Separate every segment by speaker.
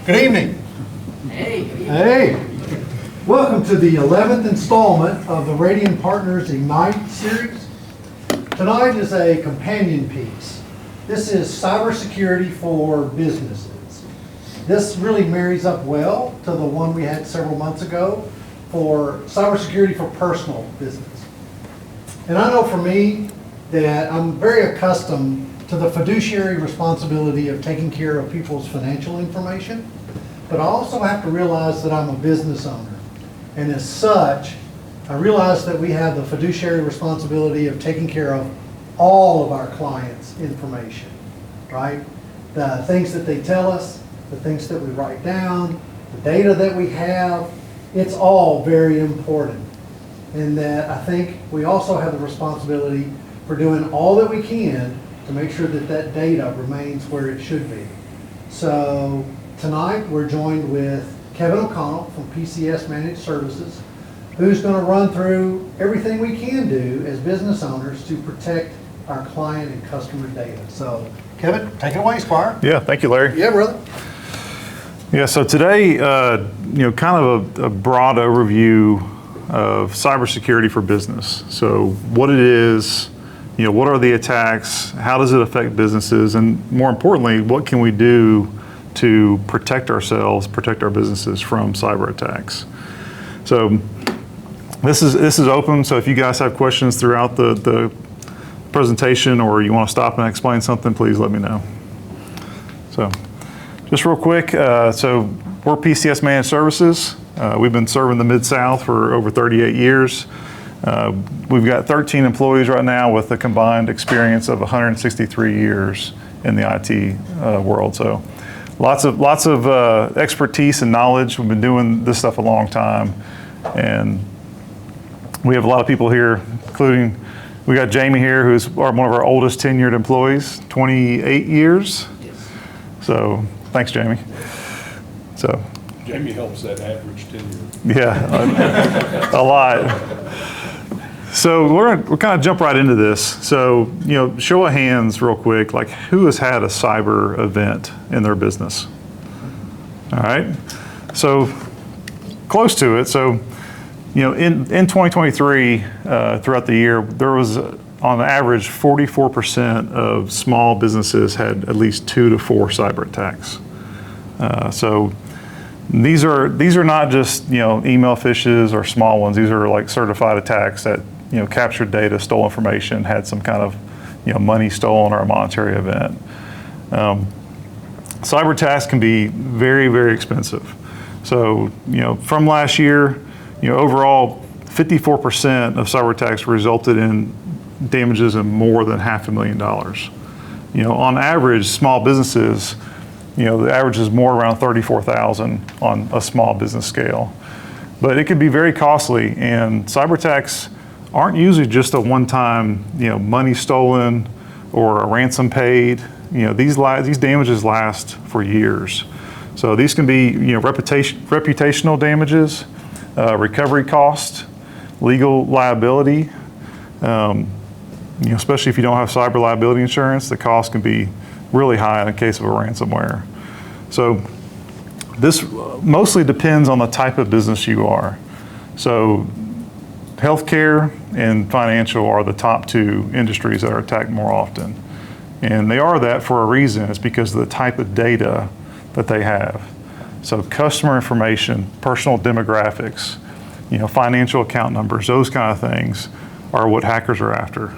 Speaker 1: Good evening.
Speaker 2: Hey.
Speaker 1: Hey. Welcome to the 11th installment of the Radian Partners Ignite series. Tonight is a companion piece. This is cybersecurity for businesses. This really marries up well to the one we had several months ago for cybersecurity for personal business. And I know for me that I'm very accustomed to the fiduciary responsibility of taking care of people's financial information, but I also have to realize that I'm a business owner. And as such, I realize that we have the fiduciary responsibility of taking care of all of our clients' information, right? The things that they tell us, the things that we write down, the data that we have, it's all very important. And that I think we also have the responsibility for doing all that we can to make sure that that data remains where it should be. So tonight we're joined with Kevin O'Connell from PCS Managed Services, who's going to run through everything we can do as business owners to protect our client and customer data. So Kevin, take it away, Squire.
Speaker 3: Yeah, thank you, Larry.
Speaker 1: Yeah, brother.
Speaker 3: Yeah, so today, kind of a broad overview of cybersecurity for business. So what it is, what are the attacks, how does it affect businesses, and more importantly, what can we do to protect ourselves, protect our businesses from cyber attacks. So this is open, so if you guys have questions throughout the presentation or you want to stop and explain something, please let me know. So just real quick, so we're PCS Managed Services. We've been serving the Mid-South for over 38 years. We've got 13 employees right now with a combined experience of 163 years in the IT world. So lots of expertise and knowledge. We've been doing this stuff a long time, and we have a lot of people here, including we got Jamie here, who's one of our oldest tenured employees, 28 years.
Speaker 2: Yes.
Speaker 3: So thanks, Jamie. So
Speaker 4: Jamie helps that average tenure.
Speaker 3: yeah, a lot. So we're kind of jump right into this. So, show of hands real quick, like who has had a cyber event in their business? All right, so close to it. So, in 2023, throughout the year, there was on average 44% of small businesses had at least 2 to 4 cyber attacks. So these are not just email phishes or small ones. These are like certified attacks that captured data, stole information, had some kind of money stolen or a monetary event. Cyber attacks can be very, very expensive. So from last year, overall 54% of cyber attacks resulted in damages of more than $500,000. On average, small businesses, the average is more around $34,000 on a small business scale. But it can be very costly, and cyber attacks aren't usually just a one-time, money stolen or a ransom paid. These damages last for years. So these can be, reputational damages, recovery cost, legal liability. Especially if you don't have cyber liability insurance, the cost can be really high in the case of a ransomware. So this mostly depends on the type of business you are. So healthcare and financial are the top 2 industries that are attacked more often. And they are that for a reason. It's because of the type of data that they have. So customer information, personal demographics, financial account numbers, those kind of things are what hackers are after.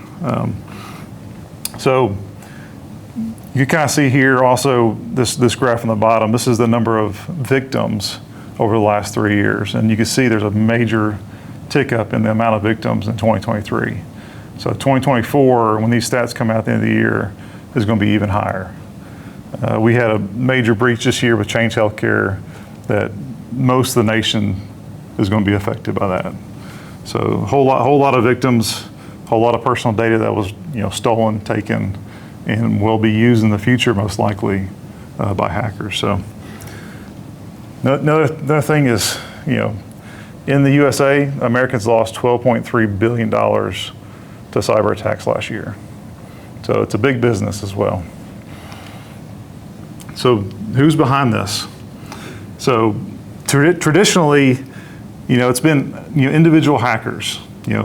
Speaker 3: So you kind of see here also this graph on the bottom. This is the number of victims over the last 3 years. And you can see there's a major tick up in the amount of victims in 2023. So 2024, when these stats come out at the end of the year, is going to be even higher. We had a major breach this year with Change Healthcare that most of the nation is going to be affected by that. So a whole lot of victims, a whole lot of personal data that was stolen, taken, and will be used in the future most likely by hackers. So another thing is, in the USA, Americans lost $12.3 billion to cyber attacks last year. So it's a big business as well. So who's behind this? So traditionally, it's been individual hackers,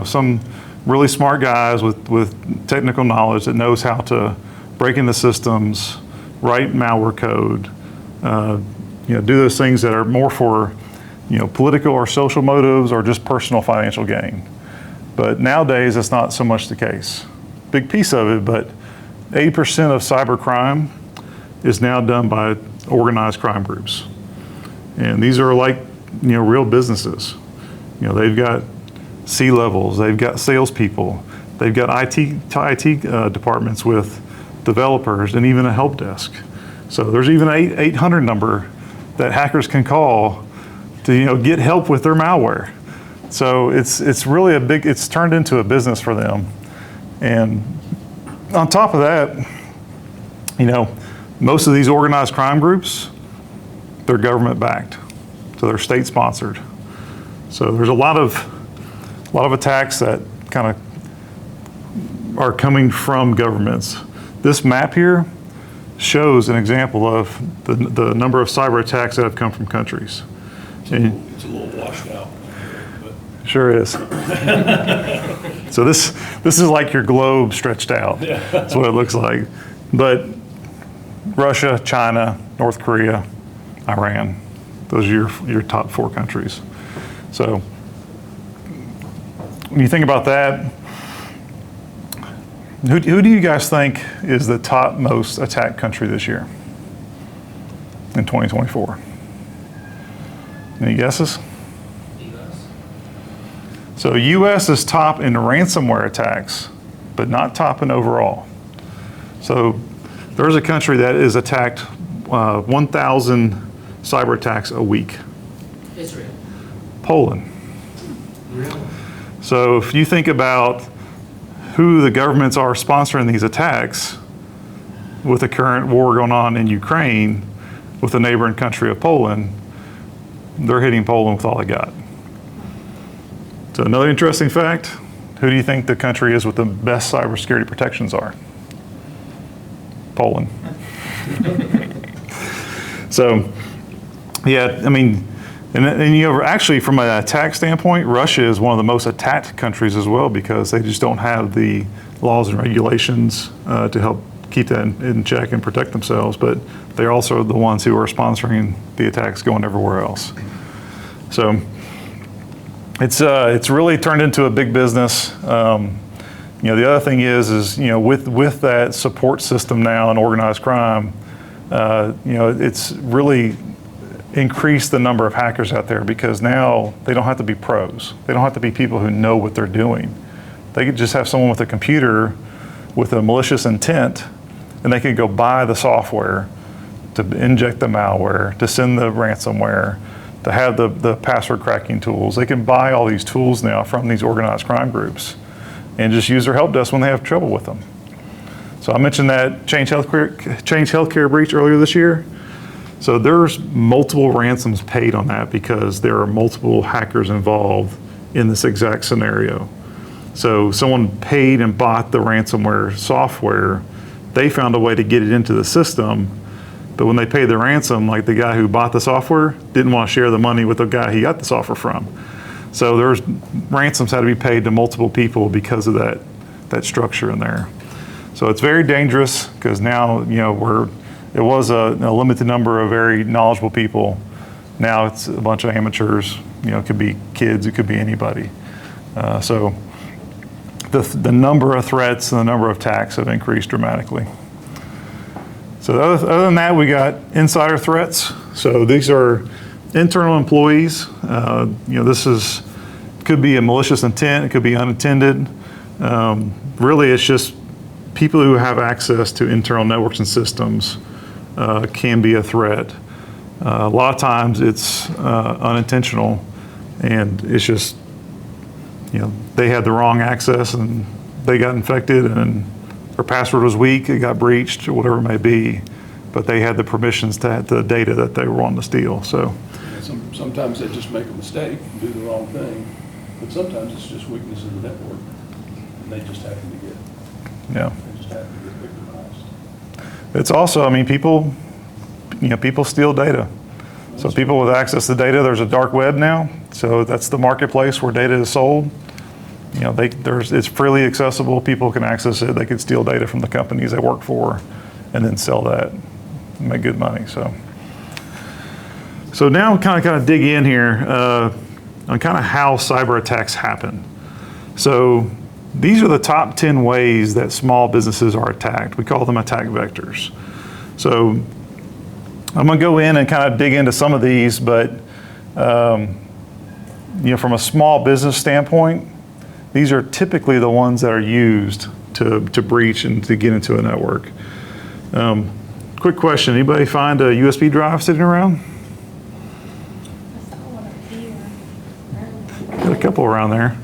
Speaker 3: some really smart guys with technical knowledge that knows how to break into systems, write malware code, do those things that are more for political or social motives or just personal financial gain. But nowadays, that's not so much the case. Big piece of it, but 80% of cyber crime is now done by organized crime groups. And these are like, real businesses. They've got C-levels, they've got salespeople, they've got IT departments with developers and even a help desk. So there's even an 800 number that hackers can call to get help with their malware. So it's really it's turned into a business for them. And on top of that, most of these organized crime groups, they're government backed, so they're state sponsored. So there's a lot of attacks that kind of are coming from governments. This map here shows an example of the number of cyber attacks that have come from countries.
Speaker 4: It's a little washed out. But.
Speaker 3: Sure is. So this is like your globe stretched out. Yeah. That's what it looks like. But Russia, China, North Korea, Iran, those are your top 4 countries. So when you think about that, who do you guys think is the top most attacked country this year in 2024? Any guesses?
Speaker 2: US.
Speaker 3: So US is top in ransomware attacks, but not top in overall. So there's a country that is attacked 1,000 cyber attacks a week.
Speaker 2: Israel.
Speaker 3: Poland.
Speaker 2: Really?
Speaker 3: So if you think about who the governments are sponsoring these attacks with the current war going on in Ukraine with the neighboring country of Poland, they're hitting Poland with all they got. So another interesting fact, who do you think the country is with the best cybersecurity protections are? Poland. So, yeah, I mean, and actually from an attack standpoint, Russia is one of the most attacked countries as well because they just don't have the laws and regulations to help keep that in check and protect themselves, but they're also the ones who are sponsoring the attacks going everywhere else. So it's really turned into a big business. The other thing is with that support system now in organized crime, it's really increased the number of hackers out there because now they don't have to be pros. They don't have to be people who know what they're doing. They could just have someone with a computer with a malicious intent, and they could go buy the software to inject the malware, to send the ransomware, to have the password cracking tools. They can buy all these tools now from these organized crime groups and just use their help desk when they have trouble with them. So I mentioned that Change Healthcare breach earlier this year. So there's multiple ransoms paid on that because there are multiple hackers involved in this exact scenario. So someone paid and bought the ransomware software. They found a way to get it into the system, but when they paid the ransom, like the guy who bought the software didn't want to share the money with the guy he got the software from. So there's ransoms had to be paid to multiple people because of that structure in there. So it's very dangerous because now it was a limited number of very knowledgeable people. Now it's a bunch of amateurs. It could be kids, it could be anybody. So the number of threats and the number of attacks have increased dramatically. So other than that, we got insider threats. So these are internal employees. This could be a malicious intent. It could be unintended. Really, it's just people who have access to internal networks and systems can be a threat. A lot of times it's unintentional, and it's just they had the wrong access and they got infected, and their password was weak, it got breached, or whatever it may be, but they had the permissions to have the data that they were wanting to steal. So
Speaker 4: sometimes they just make a mistake and do the wrong thing, but sometimes it's just weakness in the network, and they just happen to get victimized.
Speaker 3: It's also, people steal data. So people with access to data, there's a dark web now. So that's the marketplace where data is sold. You know, it's freely accessible. People can access it. They can steal data from the companies they work for and then sell that and make good money. So now kind of dig in here on kind of how cyber attacks happen. So these are the top 10 ways that small businesses are attacked. We call them attack vectors. So I'm going to go in and kind of dig into some of these, but you know, from a small business standpoint, these are typically the ones that are used to breach and to get into a network. Quick question, anybody find a USB drive sitting around? Got a couple around there.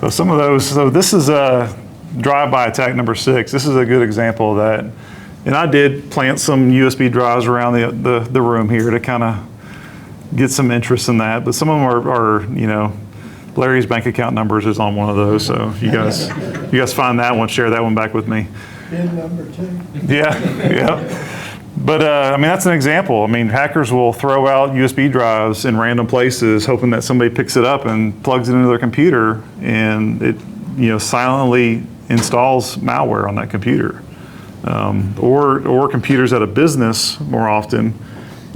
Speaker 3: So some of those, so this is a drive-by attack number 6. This is a good example of that. And I did plant some USB drives around the room here to kind of get some interest in that. But some of them are, you know, Larry's bank account numbers is on one of those. So you guys find that one, share that one back with me.
Speaker 1: Pin number 2.
Speaker 3: Yeah. But I mean, that's an example. I mean, hackers will throw out USB drives in random places, hoping that somebody picks it up and plugs it into their computer, and it, you know, silently installs malware on that computer. Or computers at a business more often,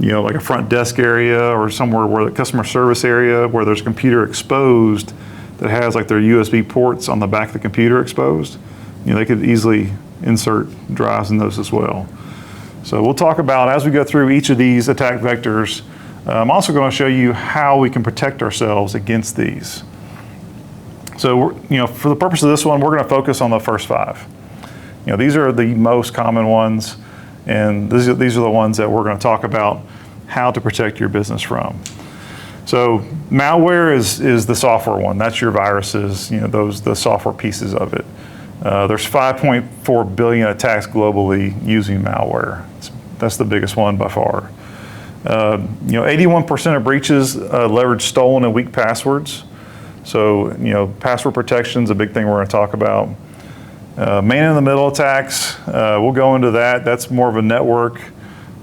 Speaker 3: you know, like a front desk area or somewhere where the customer service area where there's a computer exposed that has like their USB ports on the back of the computer exposed. You know, they could easily insert drives in those as well. So we'll talk about, as we go through each of these attack vectors, I'm also going to show you how we can protect ourselves against these. So, you know, for the purpose of this one, we're going to focus on the first 5. You know, these are the most common ones, and these are the ones that we're going to talk about how to protect your business from. So malware is the software one. That's your viruses, you know, the software pieces of it. There's 5.4 billion attacks globally using malware. That's the biggest one by far. You know, 81% of breaches leverage stolen and weak passwords. So, you know, password protection is a big thing we're going to talk about. Man-in-the-middle attacks, we'll go into that. That's more of a network,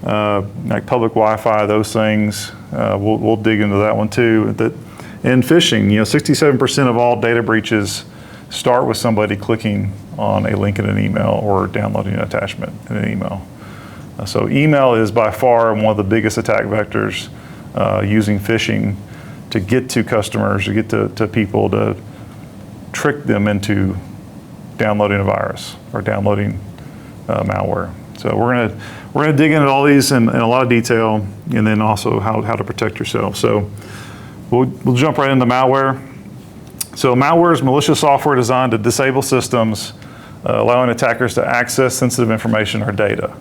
Speaker 3: like public Wi-Fi, those things. We'll dig into that one too. And phishing, you know, 67% of all data breaches start with somebody clicking on a link in an email or downloading an attachment in an email. So email is by far one of the biggest attack vectors, using phishing to get to customers, to get to people, to trick them into downloading a virus or downloading malware. So we're gonna dig into all these in a lot of detail, and then also how to protect yourself. So we'll jump right into malware. So malware is malicious software designed to disable systems, allowing attackers to access sensitive information or data.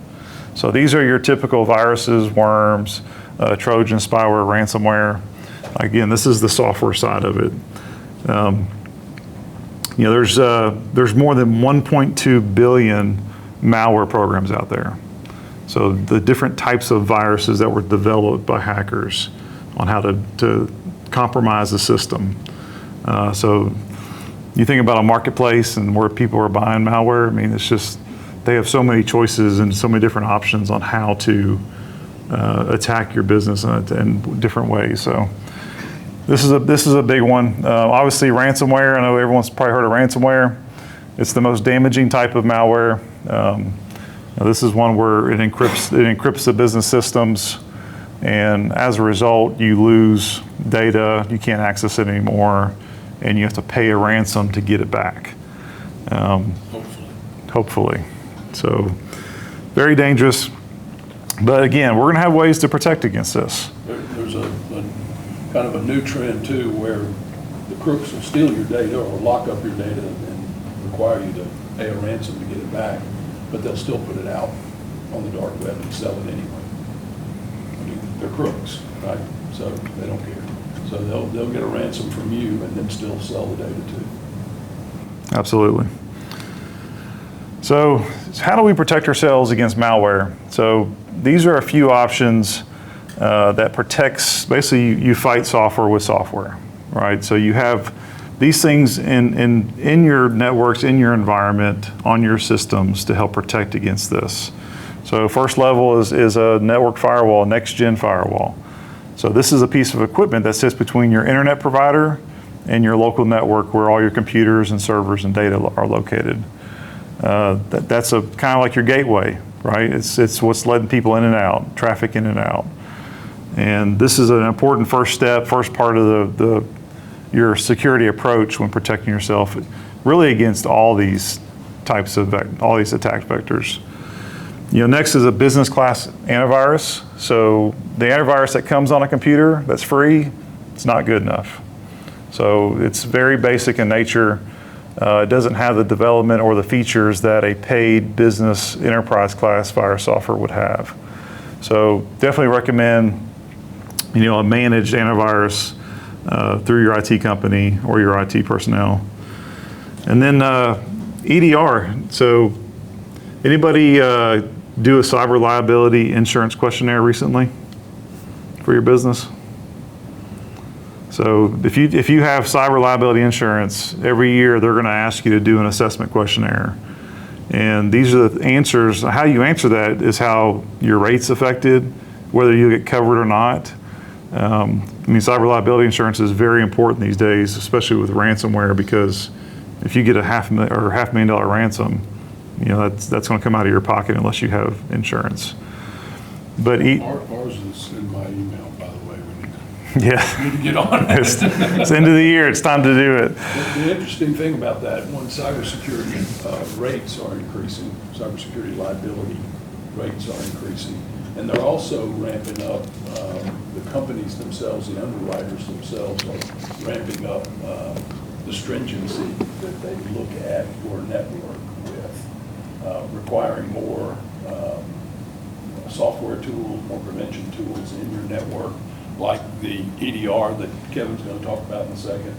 Speaker 3: So these are your typical viruses, worms, Trojan, spyware, ransomware. Again, this is the software side of it. You know, there's more than 1.2 billion malware programs out there. So the different types of viruses that were developed by hackers on how to compromise the system. So you think about a marketplace and where people are buying malware, I mean, it's just, they have so many choices and so many different options on how to attack your business in different ways. So this is a big one. Obviously ransomware, I know everyone's probably heard of ransomware. It's the most damaging type of malware. This is one where it encrypts the business systems, and as a result, you lose data, you can't access it anymore, and you have to pay a ransom to get it back. Hopefully. So very dangerous. But again, we're gonna have ways to protect against this.
Speaker 4: There's a kind of a new trend too, where the crooks will steal your data or lock up your data and require you to pay a ransom to get it back, but they'll still put it out on the dark web and sell it anyway. I mean, they're crooks, right? So they don't care. So they'll get a ransom from you and then still sell the data too.
Speaker 3: Absolutely. So how do we protect ourselves against malware? So these are a few options that protects, basically you fight software with software, right? So you have these things in your networks, in your environment, on your systems to help protect against this. So first level is a network firewall, next-gen firewall. So this is a piece of equipment that sits between your internet provider and your local network where all your computers and servers and data are located. That's kind of like your gateway, right? It's what's letting people in and out, traffic in and out. And this is an important first step, first part of your security approach when protecting yourself, really against all these types of, all these attack vectors. Next is a business class antivirus. So the antivirus that comes on a computer that's free, it's not good enough. So it's very basic in nature. It doesn't have the development or the features that a paid business enterprise class virus software would have. So definitely recommend, a managed antivirus through your IT company or your IT personnel. And then EDR. So anybody do a cyber liability insurance questionnaire recently for your business? So if you have cyber liability insurance, every year they're going to ask you to do an assessment questionnaire. And these are the answers. How you answer that is how your rate's affected, whether you get covered or not. Cyber liability insurance is very important these days, especially with ransomware, because if you get a $500,000 ransom, that's going to come out of your pocket unless you have insurance. But
Speaker 4: Ours is in my email, by the way. We need to get on it.
Speaker 3: It's end of the year. It's time to do it.
Speaker 4: The interesting thing about that, when cybersecurity rates are increasing, cybersecurity liability rates are increasing, and they're also ramping up, the companies themselves, the underwriters themselves are ramping up the stringency that they look at your network with, requiring more software tools, more prevention tools in your network, like the EDR that Kevin's going to talk about in a second,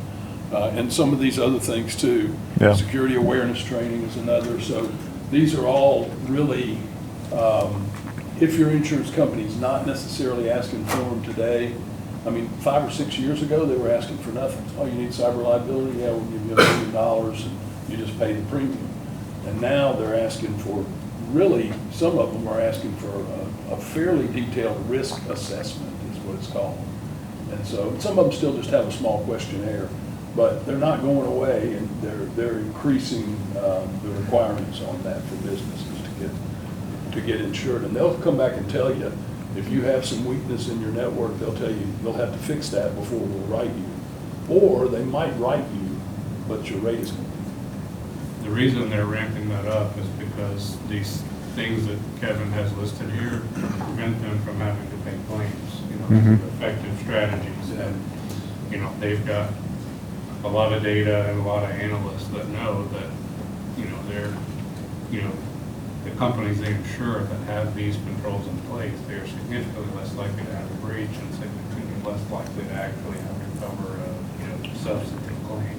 Speaker 4: and some of these other things too.
Speaker 3: Yeah.
Speaker 4: Security awareness training is another. So these are all really, if your insurance company is not necessarily asking for them today, 5 or 6 years ago, they were asking for nothing. Oh, you need cyber liability? Yeah, we'll give you $1 million and you just pay the premium. And now they're asking for, really, some of them are asking for a fairly detailed risk assessment is what it's called. And so some of them still just have a small questionnaire, but they're not going away, and they're increasing the requirements on that for businesses to get insured. And they'll come back and tell you, if you have some weakness in your network, they'll tell you you'll have to fix that before we'll write you. Or they might write you, but your rate is going to be.
Speaker 5: The reason they're ramping that up is because these things that Kevin has listed here prevent them from having to pay claims, effective strategies. And, they've got a lot of data and a lot of analysts that know that, the companies they insure that have these controls in place, they are significantly less likely to have a breach and significantly less likely to actually have to cover a substantive claim.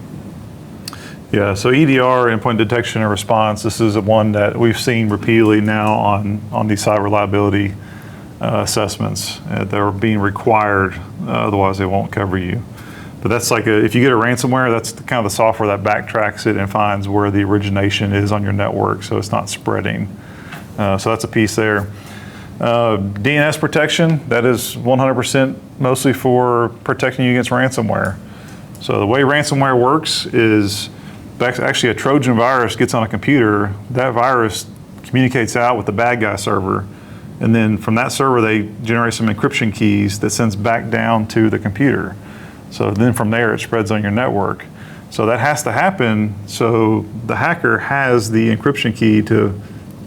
Speaker 3: Yeah, so EDR, endpoint detection and response, this is one that we've seen repeatedly now on these cyber liability assessments that are being required, otherwise they won't cover you. But that's like, if you get a ransomware, that's kind of the software that backtracks it and finds where the origination is on your network, so it's not spreading. So that's a piece there. DNS protection, that is 100% mostly for protecting you against ransomware. So the way ransomware works is, actually a Trojan virus gets on a computer, that virus communicates out with the bad guy server, and then from that server they generate some encryption keys that sends back down to the computer. So then from there it spreads on your network. So that has to happen, so the hacker has the encryption key to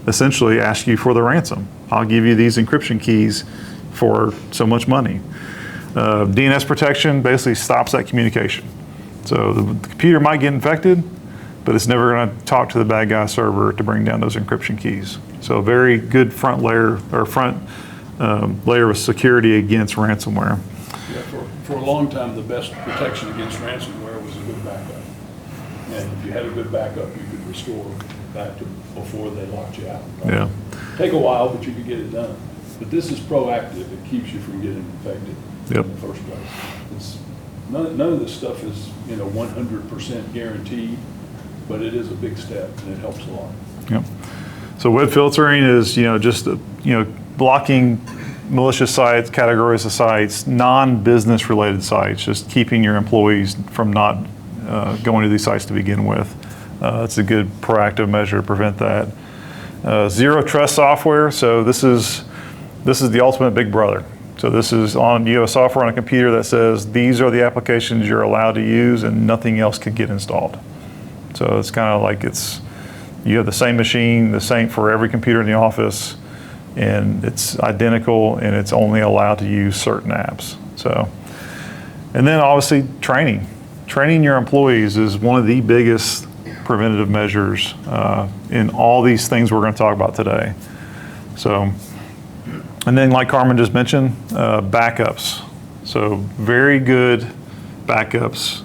Speaker 3: essentially ask you for the ransom. I'll give you these encryption keys for so much money. DNS protection basically stops that communication. So the computer might get infected, but it's never going to talk to the bad guy server to bring down those encryption keys. So a very good front layer of security against ransomware.
Speaker 4: Yeah, for a long time, the best protection against ransomware was a good backup. And if you had a good backup, you could restore back to before they locked you out. Right?
Speaker 3: Yeah.
Speaker 4: Take a while, but you could get it done. But this is proactive. It keeps you from getting infected in the first place. It's, none of this stuff is 100% guaranteed, but it is a big step and it helps a lot.
Speaker 3: Yep. So web filtering is, just, blocking malicious sites, categories of sites, non-business related sites, just keeping your employees from not going to these sites to begin with. It's a good proactive measure to prevent that. Zero trust software. So this is the ultimate big brother. So you have a software on a computer that says these are the applications you're allowed to use and nothing else can get installed. So it's kind of like you have the same machine, the same for every computer in the office, and it's identical and it's only allowed to use certain apps. So, and then obviously training. Training your employees is one of the biggest preventative measures in all these things we're going to talk about today. So, and then like Carmen just mentioned, backups. So very good backups,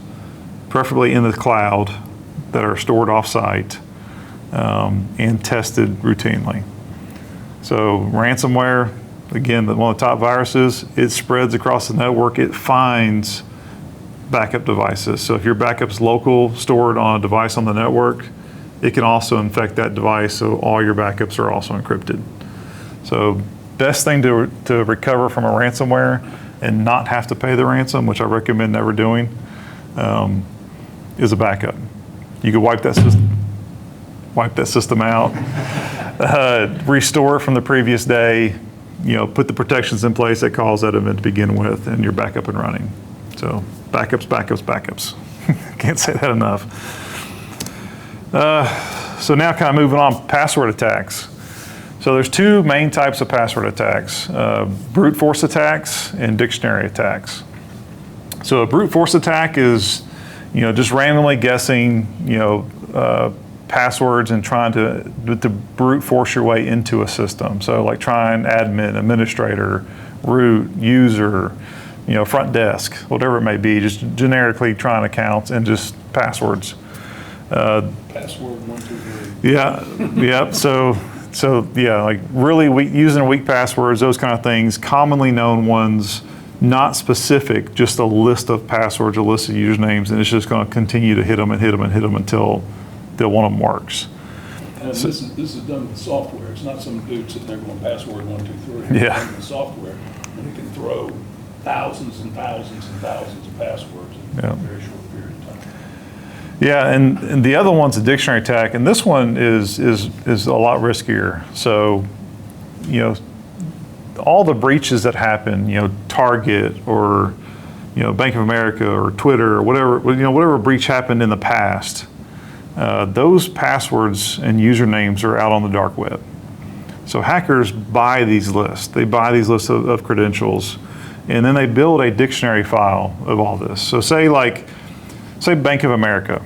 Speaker 3: preferably in the cloud, that are stored off-site and tested routinely. So ransomware, again, one of the top viruses, it spreads across the network. It finds backup devices. So if your backup's local, stored on a device on the network, it can also infect that device, so all your backups are also encrypted. So best thing to recover from a ransomware and not have to pay the ransom, which I recommend never doing, is a backup. You can wipe that system out, restore it from the previous day, put the protections in place that caused that event to begin with, and you're back up and running. So backups, backups, backups. Can't say that enough. So now kind of moving on, password attacks. So there's two main types of password attacks, brute force attacks and dictionary attacks. So a brute force attack is, just randomly guessing, passwords and trying to brute force your way into a system. So like trying admin, administrator, root, user, front desk, whatever it may be, just generically trying accounts and just passwords.
Speaker 4: Password 1, 2, 3.
Speaker 3: Yeah. So yeah, like really weak, using weak passwords, those kind of things, commonly known ones, not specific, just a list of passwords, a list of usernames, and it's just going to continue to hit them and hit them and hit them until one of them works.
Speaker 4: And this is done with software. It's not some dude sitting there going password 1, 2, 3.
Speaker 3: Yeah.
Speaker 4: It's done with software, and it can throw thousands and thousands and thousands of passwords in a very short period of time.
Speaker 3: Yeah, and the other one's a dictionary attack, and this one is a lot riskier. So, all the breaches that happen, Target or Bank of America or Twitter or whatever breach happened in the past, those passwords and usernames are out on the dark web. So hackers buy these lists. They buy these lists of credentials, and then they build a dictionary file of all this. So say Bank of America.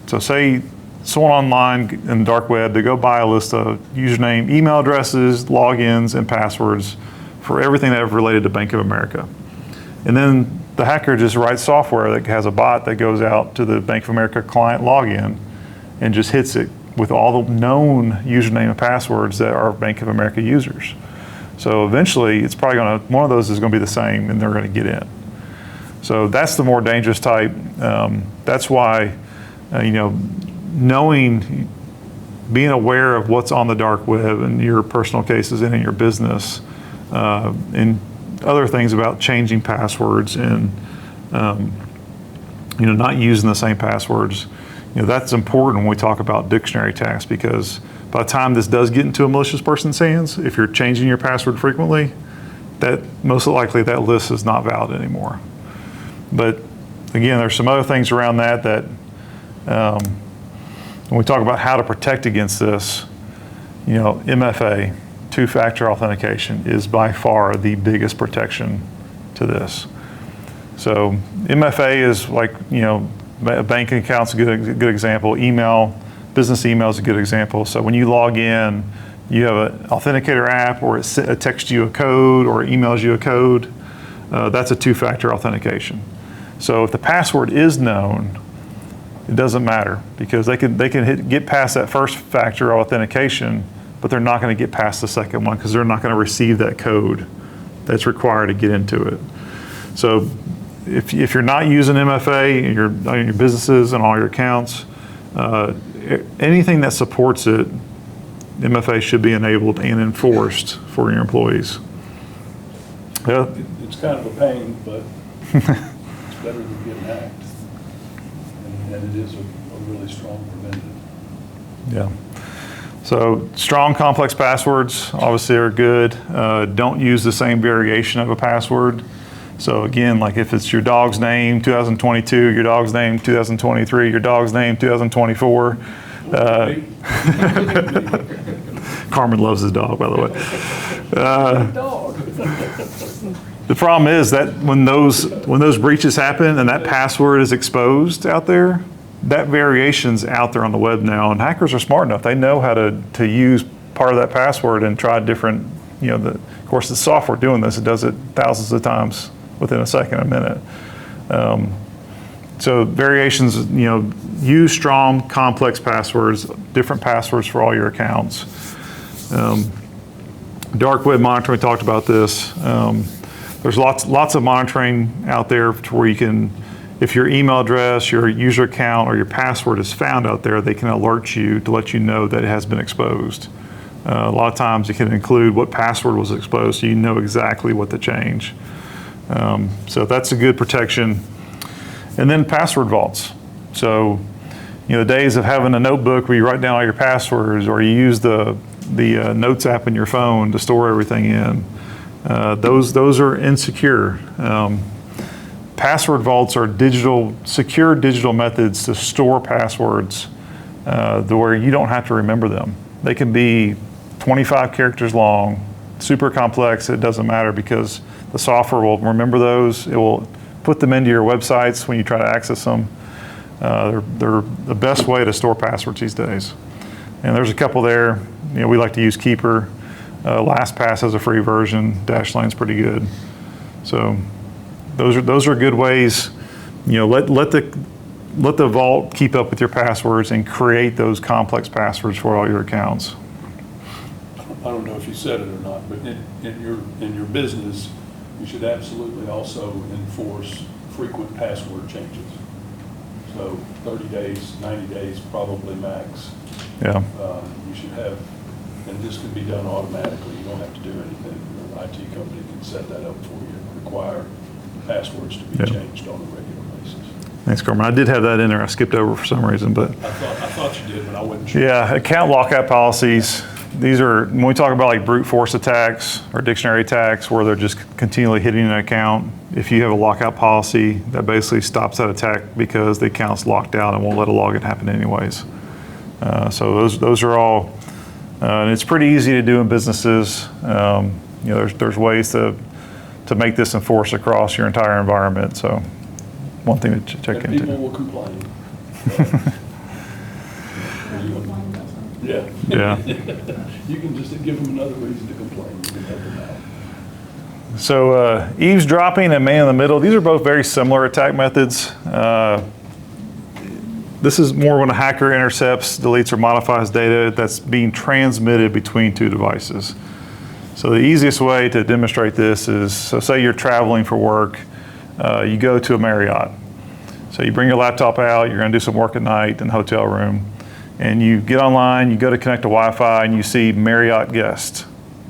Speaker 3: So say someone online in the dark web, they go buy a list of username, email addresses, logins, and passwords for everything that related to Bank of America. And then the hacker just writes software that has a bot that goes out to the Bank of America client login and just hits it with all the known username and passwords that are Bank of America users. So eventually it's probably one of those is going to be the same and they're going to get in. So that's the more dangerous type. That's why, knowing, being aware of what's on the dark web in your personal cases and in your business, and other things about changing passwords and, not using the same passwords. That's important when we talk about dictionary attacks, because by the time this does get into a malicious person's hands, if you're changing your password frequently, that most likely that list is not valid anymore. But again, there's some other things around that when we talk about how to protect against this, MFA, two-factor authentication, is by far the biggest protection to this. So MFA is like, a banking account's a good example. Business email is a good example. So when you log in, you have an authenticator app, or it texts you a code or emails you a code. That's a two-factor authentication. So if the password is known, it doesn't matter, because they can get past that first factor authentication, but they're not going to get past the second one because they're not going to receive that code that's required to get into it. So if you're not using MFA in your businesses and all your accounts, anything that supports it, MFA should be enabled and enforced for your employees. Yeah.
Speaker 4: It's kind of a pain, but it's better than getting hacked. And it is a really strong preventative.
Speaker 3: Yeah. So strong, complex passwords obviously are good. Don't use the same variation of a password. So again, like if it's your dog's name 2022, your dog's name 2023, your dog's name 2024. Carmen loves his dog, by the way. The problem is that when those breaches happen and that password is exposed out there, that variation's out there on the web now, and hackers are smart enough. They know how to use part of that password and try different, of course, the software doing this, it does it thousands of times within a second, a minute. So variations, use strong, complex passwords, different passwords for all your accounts. Dark web monitoring, we talked about this. There's lots of monitoring out there to where you can, if your email address, your user account, or your password is found out there, they can alert you to let you know that it has been exposed. A lot of times it can include what password was exposed, so you know exactly what to change. So that's a good protection. And then password vaults. So, the days of having a notebook where you write down all your passwords, or you use the Notes app in your phone to store everything in, those are insecure. Password vaults are secure digital methods to store passwords where you don't have to remember them. They can be 25 characters long, super complex, it doesn't matter because the software will remember those. It will put them into your websites when you try to access them. They're the best way to store passwords these days. And there's a couple there. We like to use Keeper. LastPass has a free version. Dashlane's pretty good. So those are good ways. Let the vault keep up with your passwords and create those complex passwords for all your accounts.
Speaker 4: I don't know if you said it or not, but in your business, you should absolutely also enforce frequent password changes. So 30 days, 90 days, probably max.
Speaker 3: Yeah.
Speaker 4: You should have, and this can be done automatically. You don't have to do anything. An IT company can set that up for you, require passwords to be changed on a regular basis.
Speaker 3: Thanks, Carmen. I did have that in there. I skipped over for some reason, but.
Speaker 4: I thought you did, but I wasn't sure.
Speaker 3: Yeah, account lockout policies. These are, when we talk about like brute force attacks or dictionary attacks where they're just continually hitting an account, if you have a lockout policy, that basically stops that attack because the account's locked out and won't let a login happen anyways. So those are all, and it's pretty easy to do in businesses. There's ways to make this enforced across your entire environment. So one thing to check
Speaker 4: And
Speaker 3: into.
Speaker 4: people will complain. Yeah.
Speaker 3: Yeah.
Speaker 4: You can just give them another reason to complain. You can help them out.
Speaker 3: So eavesdropping and man in the middle, these are both very similar attack methods. This is more when a hacker intercepts, deletes, or modifies data that's being transmitted between two devices. So the easiest way to demonstrate this is, so say you're traveling for work, you go to a Marriott. So you bring your laptop out, you're gonna do some work at night in the hotel room, and you get online, you go to connect to Wi-Fi, and you see Marriott guest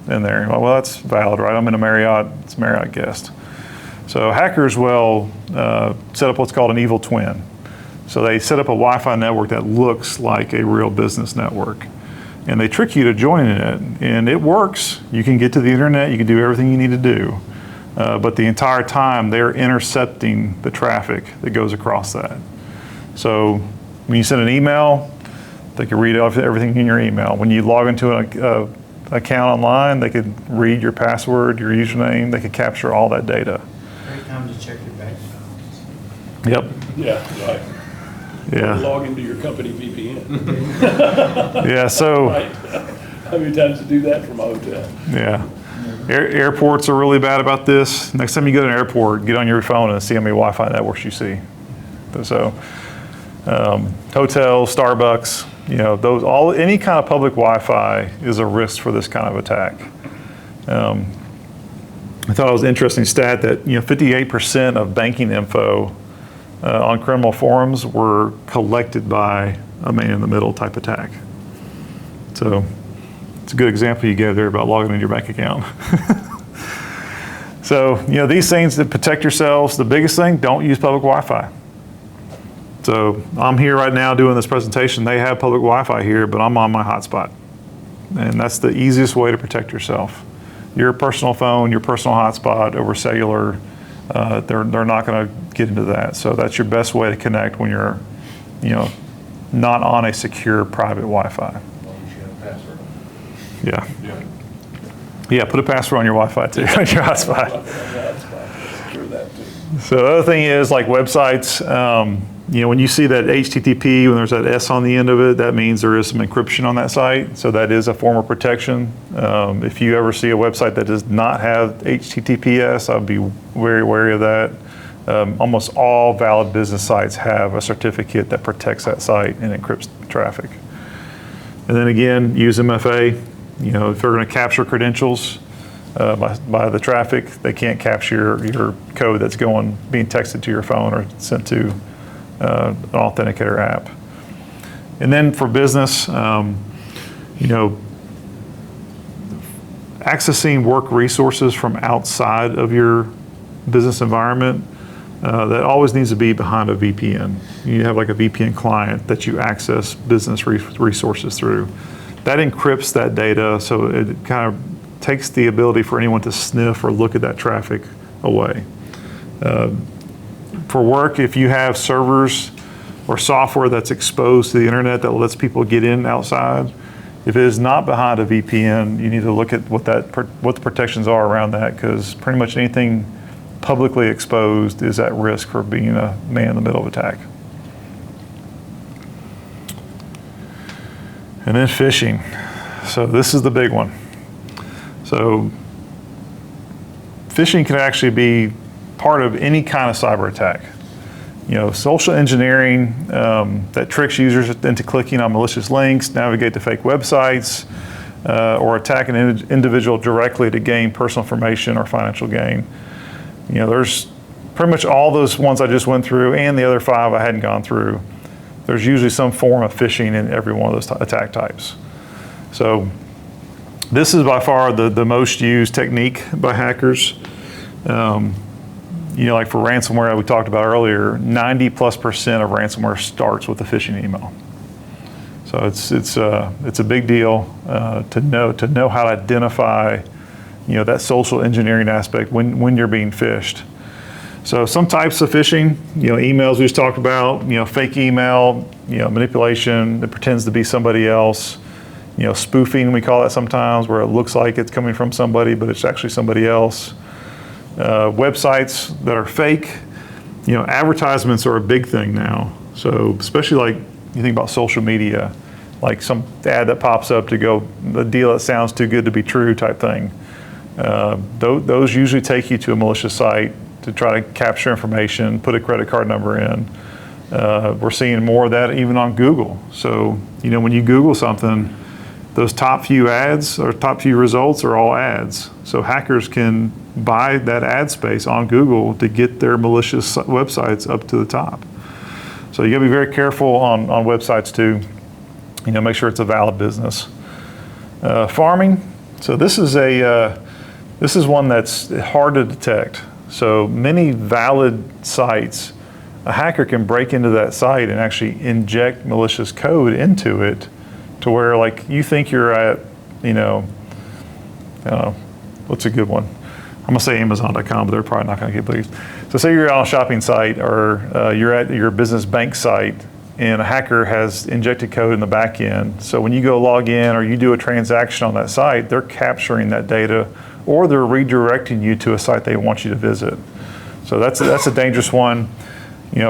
Speaker 3: in there. Well, that's valid, right? I'm in a Marriott, it's Marriott guest. So hackers will set up what's called an evil twin. So they set up a Wi-Fi network that looks like a real business network. And they trick you to joining it, and it works. You can get to the internet, you can do everything you need to do. But the entire time, they're intercepting the traffic that goes across that. So when you send an email, they can read everything in your email. When you log into an account online, they could read your password, your username, they could capture all that data.
Speaker 2: Great time to check your bank balance.
Speaker 3: Yep.
Speaker 4: Yeah, right.
Speaker 3: Yeah.
Speaker 4: Log into your company VPN.
Speaker 3: Yeah, so.
Speaker 4: Right. How many times to do that from a hotel?
Speaker 3: Yeah. Airports are really bad about this. Next time you go to an airport, get on your phone and see how many Wi-Fi networks you see. So, hotels, Starbucks, any kind of public Wi-Fi is a risk for this kind of attack. I thought it was an interesting stat that 58% of banking info on criminal forums were collected by a man-in-the-middle type attack. So It's a good example you gave there about logging into your bank account. So, these things that protect yourselves, the biggest thing, don't use public Wi-Fi. So I'm here right now doing this presentation. They have public Wi-Fi here, but I'm on my hotspot. And that's the easiest way to protect yourself. Your personal phone, your personal hotspot over cellular, they're not going to get into that. So that's your best way to connect when you're, not on a secure private Wi-Fi.
Speaker 4: As long as you have a password.
Speaker 3: Yeah. Yeah, put a password on your Wi-Fi too, on your hotspot.
Speaker 4: Secure that too.
Speaker 3: So the other thing is like websites, when you see that HTTP, when there's that S on the end of it, that means there is some encryption on that site. So that is a form of protection. If you ever see a website that does not have HTTPS, I'd be very wary of that. Almost all valid business sites have a certificate that protects that site and encrypts traffic. And then again, use MFA. If they're going to capture credentials by the traffic, they can't capture your code that's being texted to your phone or sent to an authenticator app. And then for business, accessing work resources from outside of your business environment, that always needs to be behind a VPN. You have like a VPN client that you access business resources through. That encrypts that data, so it kind of takes the ability for anyone to sniff or look at that traffic away. For work, if you have servers or software that's exposed to the internet that lets people get in outside, if it is not behind a VPN, you need to look at what the protections are around that, because pretty much anything publicly exposed is at risk for being a man in the middle of attack. And then phishing. So this is the big one. So phishing can actually be part of any kind of cyber attack. Social engineering that tricks users into clicking on malicious links, navigate to fake websites, or attack an individual directly to gain personal information or financial gain. There's pretty much all those ones I just went through, and the other 5 I hadn't gone through. There's usually some form of phishing in every one of those attack types. So this is by far the most used technique by hackers. Like for ransomware we talked about earlier, 90+% of ransomware starts with a phishing email. So it's a big deal to know how to identify that social engineering aspect when you're being phished. So some types of phishing, emails we just talked about, fake email, manipulation that pretends to be somebody else, spoofing we call that sometimes, where it looks like it's coming from somebody but it's actually somebody else. Websites that are fake, advertisements are a big thing now. So especially like you think about social media, like some ad that pops up to go, a deal that sounds too good to be true type thing. Those usually take you to a malicious site to try to capture information, put a credit card number in. We're seeing more of that even on Google. So, when you Google something, those top few ads or top few results are all ads. So hackers can buy that ad space on Google to get their malicious websites up to the top. So you gotta be very careful on websites too. Make sure it's a valid business. Farming. So this is one that's hard to detect. So many valid sites, a hacker can break into that site and actually inject malicious code into it to where like you think you're at, what's a good one? I'm gonna say Amazon.com, but they're probably not gonna get believed. So say you're on a shopping site or you're at your business bank site and a hacker has injected code in the back end. So when you go log in or you do a transaction on that site, they're capturing that data or they're redirecting you to a site they want you to visit. So that's a dangerous one.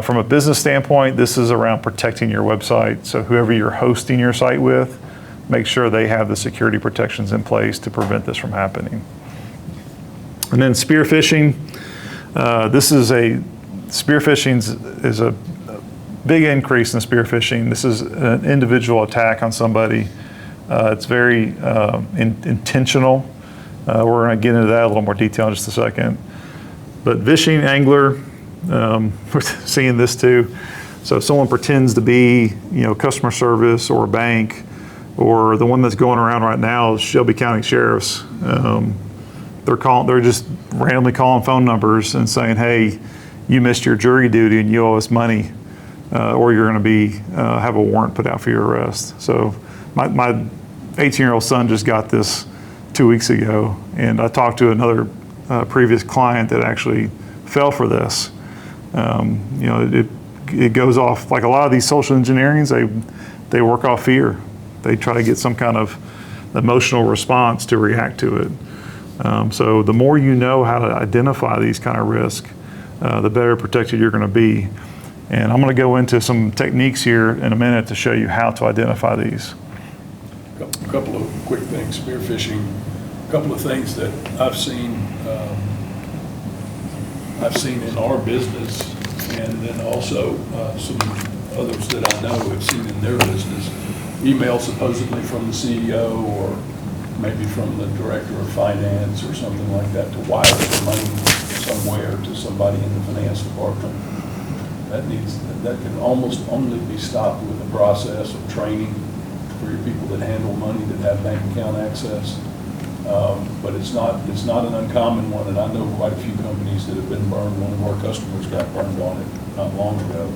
Speaker 3: From a business standpoint, this is around protecting your website. So whoever you're hosting your site with, make sure they have the security protections in place to prevent this from happening. And then spear phishing. Spear phishing is a big increase in spear phishing. This is an individual attack on somebody. It's very intentional. We're going to get into that a little more detail in just a second. But phishing angler, we're seeing this too. So if someone pretends to be, customer service or a bank, or the one that's going around right now is Shelby County Sheriff's. They're just randomly calling phone numbers and saying, hey, you missed your jury duty and you owe us money, or you're going to have a warrant put out for your arrest. So my 18-year-old son just got this 2 weeks ago, and I talked to another previous client that actually fell for this. It goes off, like a lot of these social engineerings, they work off fear. They try to get some kind of emotional response to react to it. So the more you know how to identify these kind of risks, the better protected you're going to be. And I'm going to go into some techniques here in a minute to show you how to identify these.
Speaker 4: A couple of quick things, spear phishing. A couple of things that I've seen in our business, and then also some others that I know have seen in their business. Email supposedly from the CEO or maybe from the director of finance or something like that to wire the money somewhere to somebody in the finance department. That can almost only be stopped with a process of training for your people that handle money, that have bank account access. But it's not an uncommon one, and I know quite a few companies that have been burned. One of our customers got burned on it not long ago.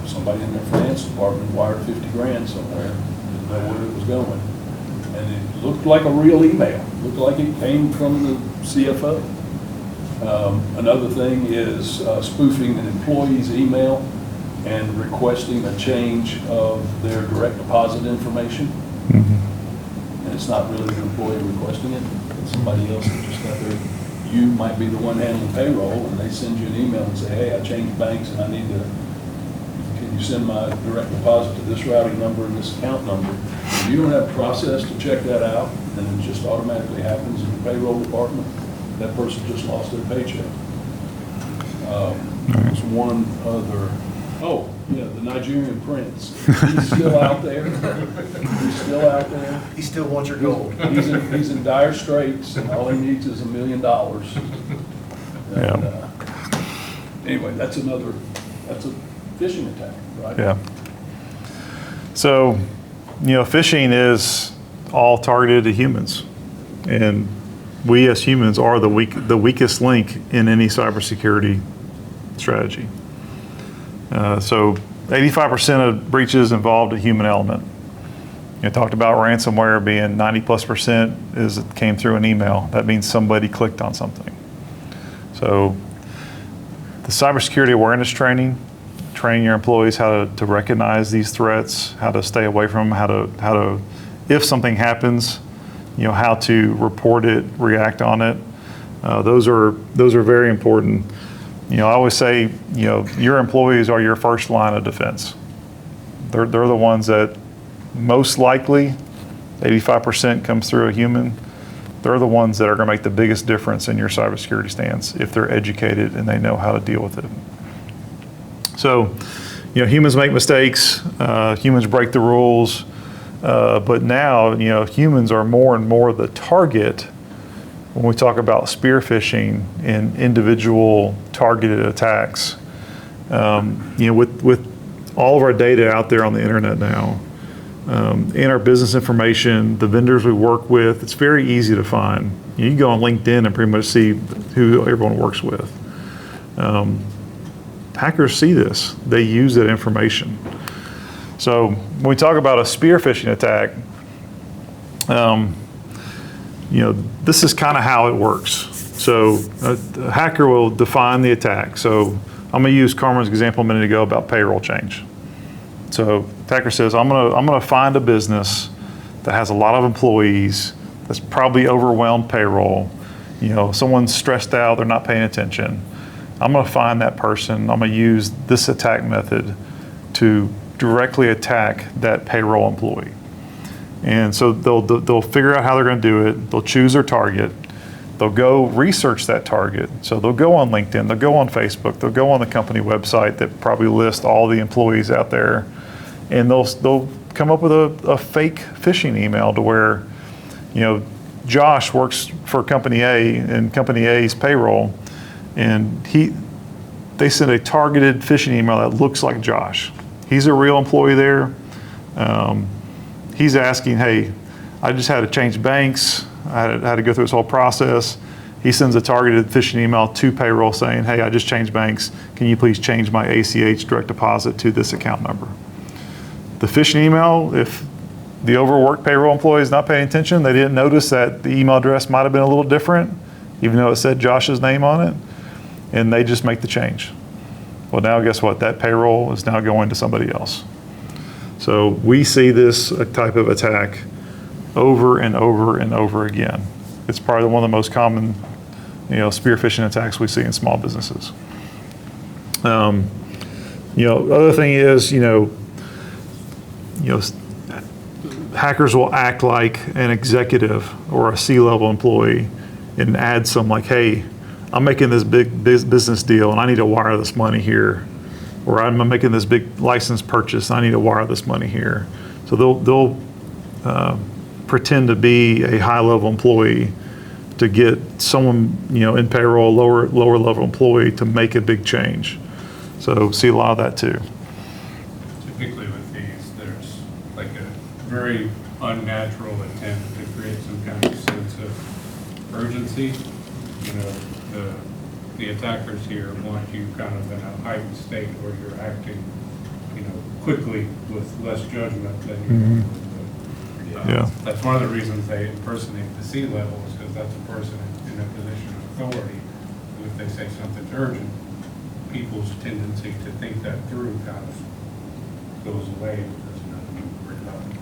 Speaker 4: Somebody in their finance department wired 50 grand somewhere, didn't know where it was going. And it looked like a real email, looked like it came from the CFO. Another thing is spoofing an employee's email and requesting a change of their direct deposit information.
Speaker 3: Mm-hmm.
Speaker 4: And it's not really the employee requesting it, it's somebody else that just got there. You might be the one handling payroll, and they send you an email and say, hey, I changed banks and can you send my direct deposit to this routing number and this account number? If you don't have a process to check that out, and it just automatically happens in the payroll department, that person just lost their paycheck. There's one other, the Nigerian prince. He's still out there.
Speaker 1: He still wants your gold.
Speaker 4: He's in dire straits, and all he needs is $1 million. And, anyway, that's a phishing attack, right?
Speaker 3: Yeah. So, phishing is all targeted at humans, and we as humans are the weakest link in any cybersecurity strategy. So 85% of breaches involved a human element. You talked about ransomware being 90+% came through an email. That means somebody clicked on something. So the cybersecurity awareness training your employees how to recognize these threats, how to stay away from them, how to if something happens, how to report it, react on it. Those are very important. I always say, your employees are your first line of defense. They're the ones that most likely, 85% comes through a human. They're the ones that are going to make the biggest difference in your cybersecurity stance if they're educated and they know how to deal with it. So, humans make mistakes. Humans break the rules. But now, humans are more and more the target when we talk about spear phishing and individual targeted attacks. With all of our data out there on the internet now, and our business information, the vendors we work with, it's very easy to find. You can go on LinkedIn and pretty much see who everyone works with. Hackers see this. They use that information. So when we talk about a spear phishing attack, this is kind of how it works. So a hacker will define the attack. So I'm going to use Carmen's example a minute ago about payroll change. So attacker says, I'm going to find a business that has a lot of employees, that's probably overwhelmed payroll. Someone's stressed out, they're not paying attention. I'm going to find that person. I'm going to use this attack method to directly attack that payroll employee. And so they'll figure out how they're going to do it. They'll choose their target. They'll go research that target. So they'll go on LinkedIn, they'll go on Facebook, they'll go on the company website that probably lists all the employees out there, and they'll come up with a fake phishing email to where, Josh works for company A and company A's payroll, and they send a targeted phishing email that looks like Josh. He's a real employee there. he's asking, hey, I just had to change banks. I had to go through this whole process. He sends a targeted phishing email to payroll saying, hey, I just changed banks. Can you please change my ACH direct deposit to this account number? The phishing email, if the overworked payroll employee is not paying attention, they didn't notice that the email address might have been a little different, even though it said Josh's name on it, and they just make the change. Well, now guess what? That payroll is now going to somebody else. So we see this type of attack over and over and over again. It's probably one of the most common, spear phishing attacks we see in small businesses. Other thing is, hackers will act like an executive or a C-level employee and add some like, hey, I'm making this big business deal and I need to wire this money here. Or I'm making this big license purchase and I need to wire this money here. So they'll pretend to be a high-level employee to get someone, in payroll, lower level employee to make a big change. So see a lot of that too.
Speaker 5: Typically with these, there's like a very unnatural attempt to create some kind of sense of urgency. The attackers here want you kind of in a heightened state where you're acting, quickly with less judgment than you would.
Speaker 3: Yeah.
Speaker 5: That's one of the reasons they impersonate the C-level, is because that's a person in a position of authority. And if they say something's urgent, people's tendency to think that through kind of goes away because you're worried about it.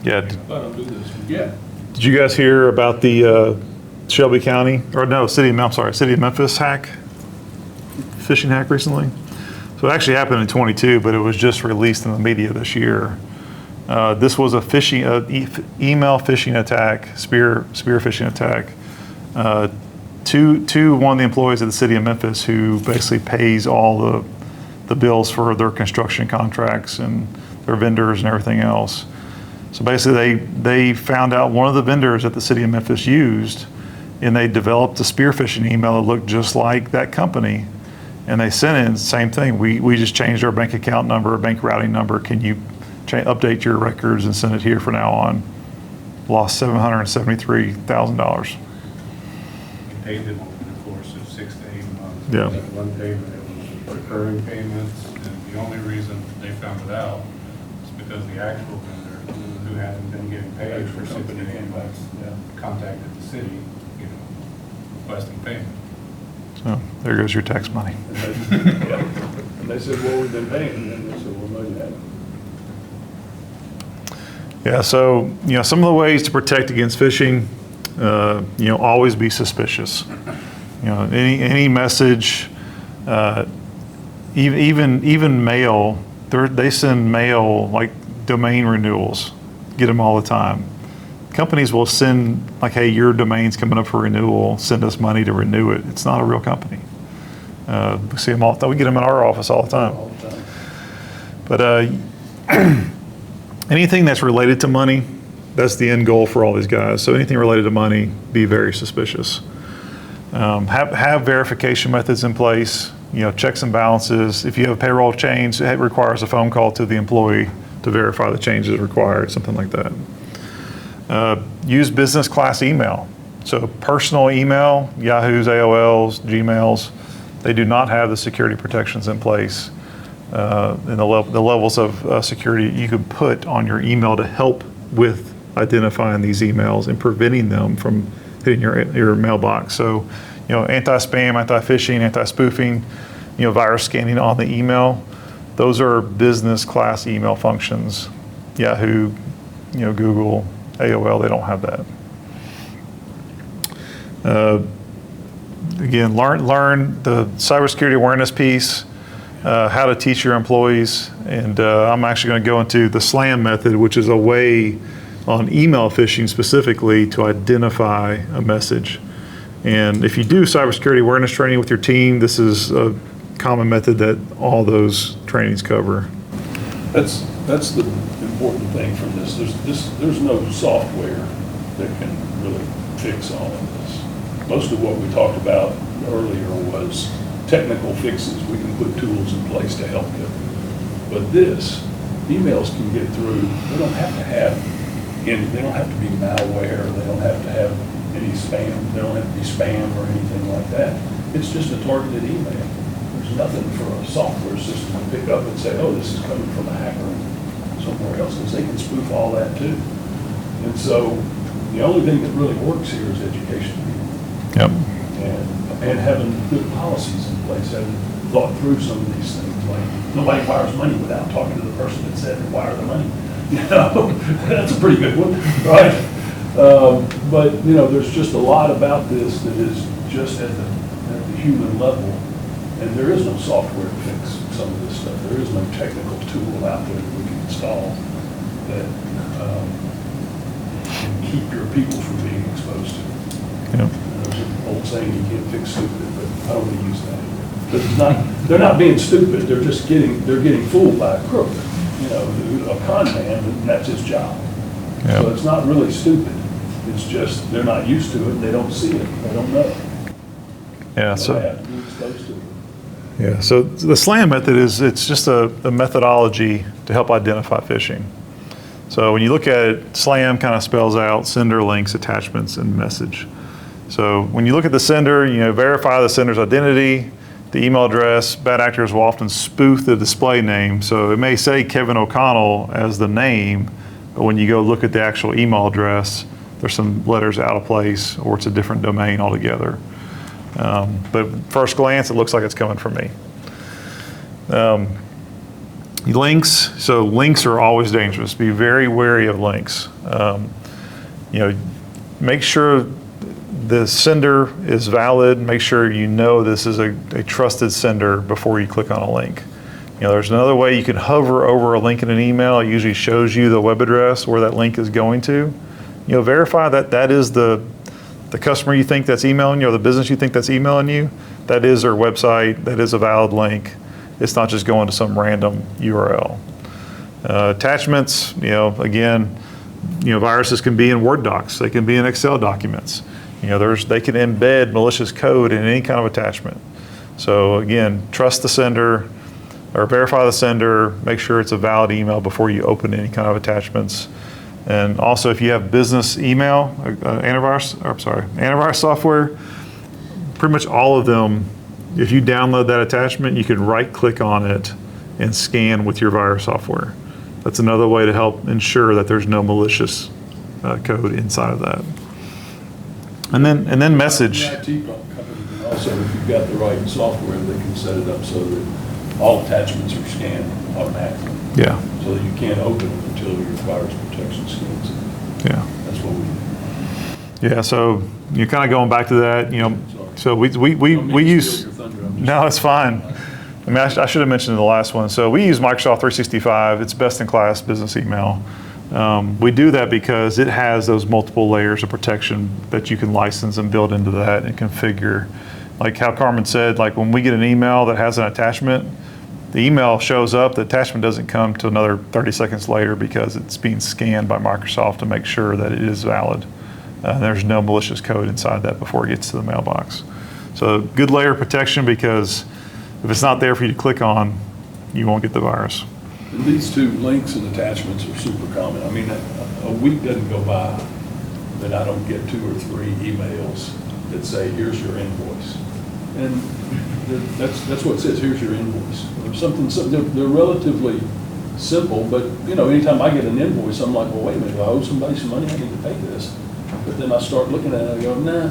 Speaker 3: Yeah.
Speaker 4: I don't do this. Yeah.
Speaker 3: Did you guys hear about the Shelby County, or no, City of Memphis phishing hack recently? So it actually happened in 22, but it was just released in the media this year. This was a email phishing attack, spear phishing attack, to one of the employees of the City of Memphis, who basically pays all the bills for their construction contracts and their vendors and everything else. So basically they found out one of the vendors that the City of Memphis used, and they developed a spear phishing email that looked just like that company. And they sent in the same thing. We just changed our bank account number, bank routing number. Can you update your records and send it here from now on? Lost $773,000.
Speaker 5: We paid them over the course of 6 to 8 months.
Speaker 3: Yeah.
Speaker 5: That one payment, it was recurring payments, and the only reason they found it out is because the actual vendor, who hadn't been getting paid for 6 to 8 months, contacted the city, requesting payment.
Speaker 3: So there goes your tax money.
Speaker 4: And they said, well, we've been paying. And they said, well, no, you haven't.
Speaker 3: Yeah, so some of the ways to protect against phishing, always be suspicious. Any message, even mail. They send mail like domain renewals, get them all the time. Companies will send like, hey, your domain's coming up for renewal. Send us money to renew it. It's not a real company. We see them all. We get them in our office all the time.
Speaker 4: All the time.
Speaker 3: But anything that's related to money, that's the end goal for all these guys. So anything related to money, be very suspicious. Have verification methods in place. Checks and balances. If you have a payroll change, it requires a phone call to the employee to verify the changes required. Something like that. Use business class email. So personal email, Yahoo's, AOL's, Gmail's, they do not have the security protections in place. And the levels of security you could put on your email to help with identifying these emails and preventing them from hitting your mailbox. So, anti-spam, anti-phishing, anti-spoofing, virus scanning on the email. Those are business class email functions. Yahoo, Google, AOL, they don't have that. Again, learn the cybersecurity awareness piece, how to teach your employees, and I'm actually going to go into the SLAM method, which is a way on email phishing specifically to identify a message. And if you do cybersecurity awareness training with your team, this is a common method that all those trainings cover.
Speaker 4: That's the important thing from this. There's no software that can really fix all of this. Most of what we talked about earlier was technical fixes. We can put tools in place to help you. But this, emails can get through. They don't have to have they don't have to be malware. They don't have to have any spam. They don't have to be spam or anything like that. It's just a targeted email. There's nothing for a software system to pick up and say, oh, this is coming from a hacker somewhere else, because they can spoof all that too. And so the only thing that really works here is education.
Speaker 3: Yep.
Speaker 4: And having good policies in place, having thought through some of these things, like nobody wires money without talking to the person that said they wire the money. You know, that's a pretty good one, right? But you know, there's just a lot about this that is just at the human level, and there is no software to fix some of this stuff. There is no technical tool out there that we can install that can keep your people from being exposed to it.
Speaker 3: Yep.
Speaker 4: There's an old saying, you can't fix stupid, but I don't want to use that. But it's not, they're not being stupid, they're just getting fooled by a crook, you know, a con man, and that's his job.
Speaker 3: Yep.
Speaker 4: So it's not really stupid, it's just, they're not used to it, they don't see it, they don't know.
Speaker 3: Yeah.
Speaker 4: They
Speaker 3: So.
Speaker 4: have to be exposed to it.
Speaker 3: Yeah, so the SLAM method it's just a methodology to help identify phishing. So when you look at it, SLAM kind of spells out sender, links, attachments, and message. So when you look at the sender, you know, verify the sender's identity, the email address. Bad actors will often spoof the display name. So it may say Kevin O'Connell as the name, but when you go look at the actual email address, there's some letters out of place, or it's a different domain altogether. But first glance, it looks like it's coming from me. Links, so links are always dangerous. Be very wary of links. You know, make sure the sender is valid. Make sure you know this is a trusted sender before you click on a link. You know, there's another way you can hover over a link in an email. It usually shows you the web address where that link is going to. You know, verify that that is the customer you think that's emailing you, or the business you think that's emailing you, that is their website, that is a valid link. It's not just going to some random URL. Attachments, you know, again, you know, viruses can be in Word docs, they can be in Excel documents. You know, they can embed malicious code in any kind of attachment. So again, trust the sender, or verify the sender, make sure it's a valid email before you open any kind of attachments. And also, if you have business email, antivirus software, pretty much all of them, if you download that attachment, you can right-click on it and scan with your virus software. That's another way to help ensure that there's no malicious code inside of that. And then message.
Speaker 4: The IT company can also, if you've got the right software, they can set it up so that all attachments are scanned automatically.
Speaker 3: Yeah.
Speaker 4: So that you can't open it until your virus protection scans it.
Speaker 3: Yeah.
Speaker 4: That's what we do.
Speaker 3: Yeah. So you're kind of going back to that, you know.
Speaker 4: Sorry.
Speaker 3: So we
Speaker 4: Don't mean to
Speaker 3: use.
Speaker 4: steal your thunder, I'm just-
Speaker 3: No, it's fine. I mean, I should have mentioned in the last one. So we use Microsoft 365. It's best-in-class business email. We do that because it has those multiple layers of protection that you can license and build into that and configure. Like how Carmen said, like when we get an email that has an attachment, the email shows up, the attachment doesn't come to another 30 seconds later because it's being scanned by Microsoft to make sure that it is valid. There's no malicious code inside that before it gets to the mailbox. So good layer of protection, because if it's not there for you to click on, you won't get the virus.
Speaker 4: And these two links and attachments are super common. I mean, a week doesn't go by that I don't get 2 or 3 emails that say, here's your invoice. And that's what it says, here's your invoice. They're relatively simple, but you know, anytime I get an invoice, I'm like, well, wait a minute, I owe somebody some money, I need to pay this. But then I start looking at it and I go, nah,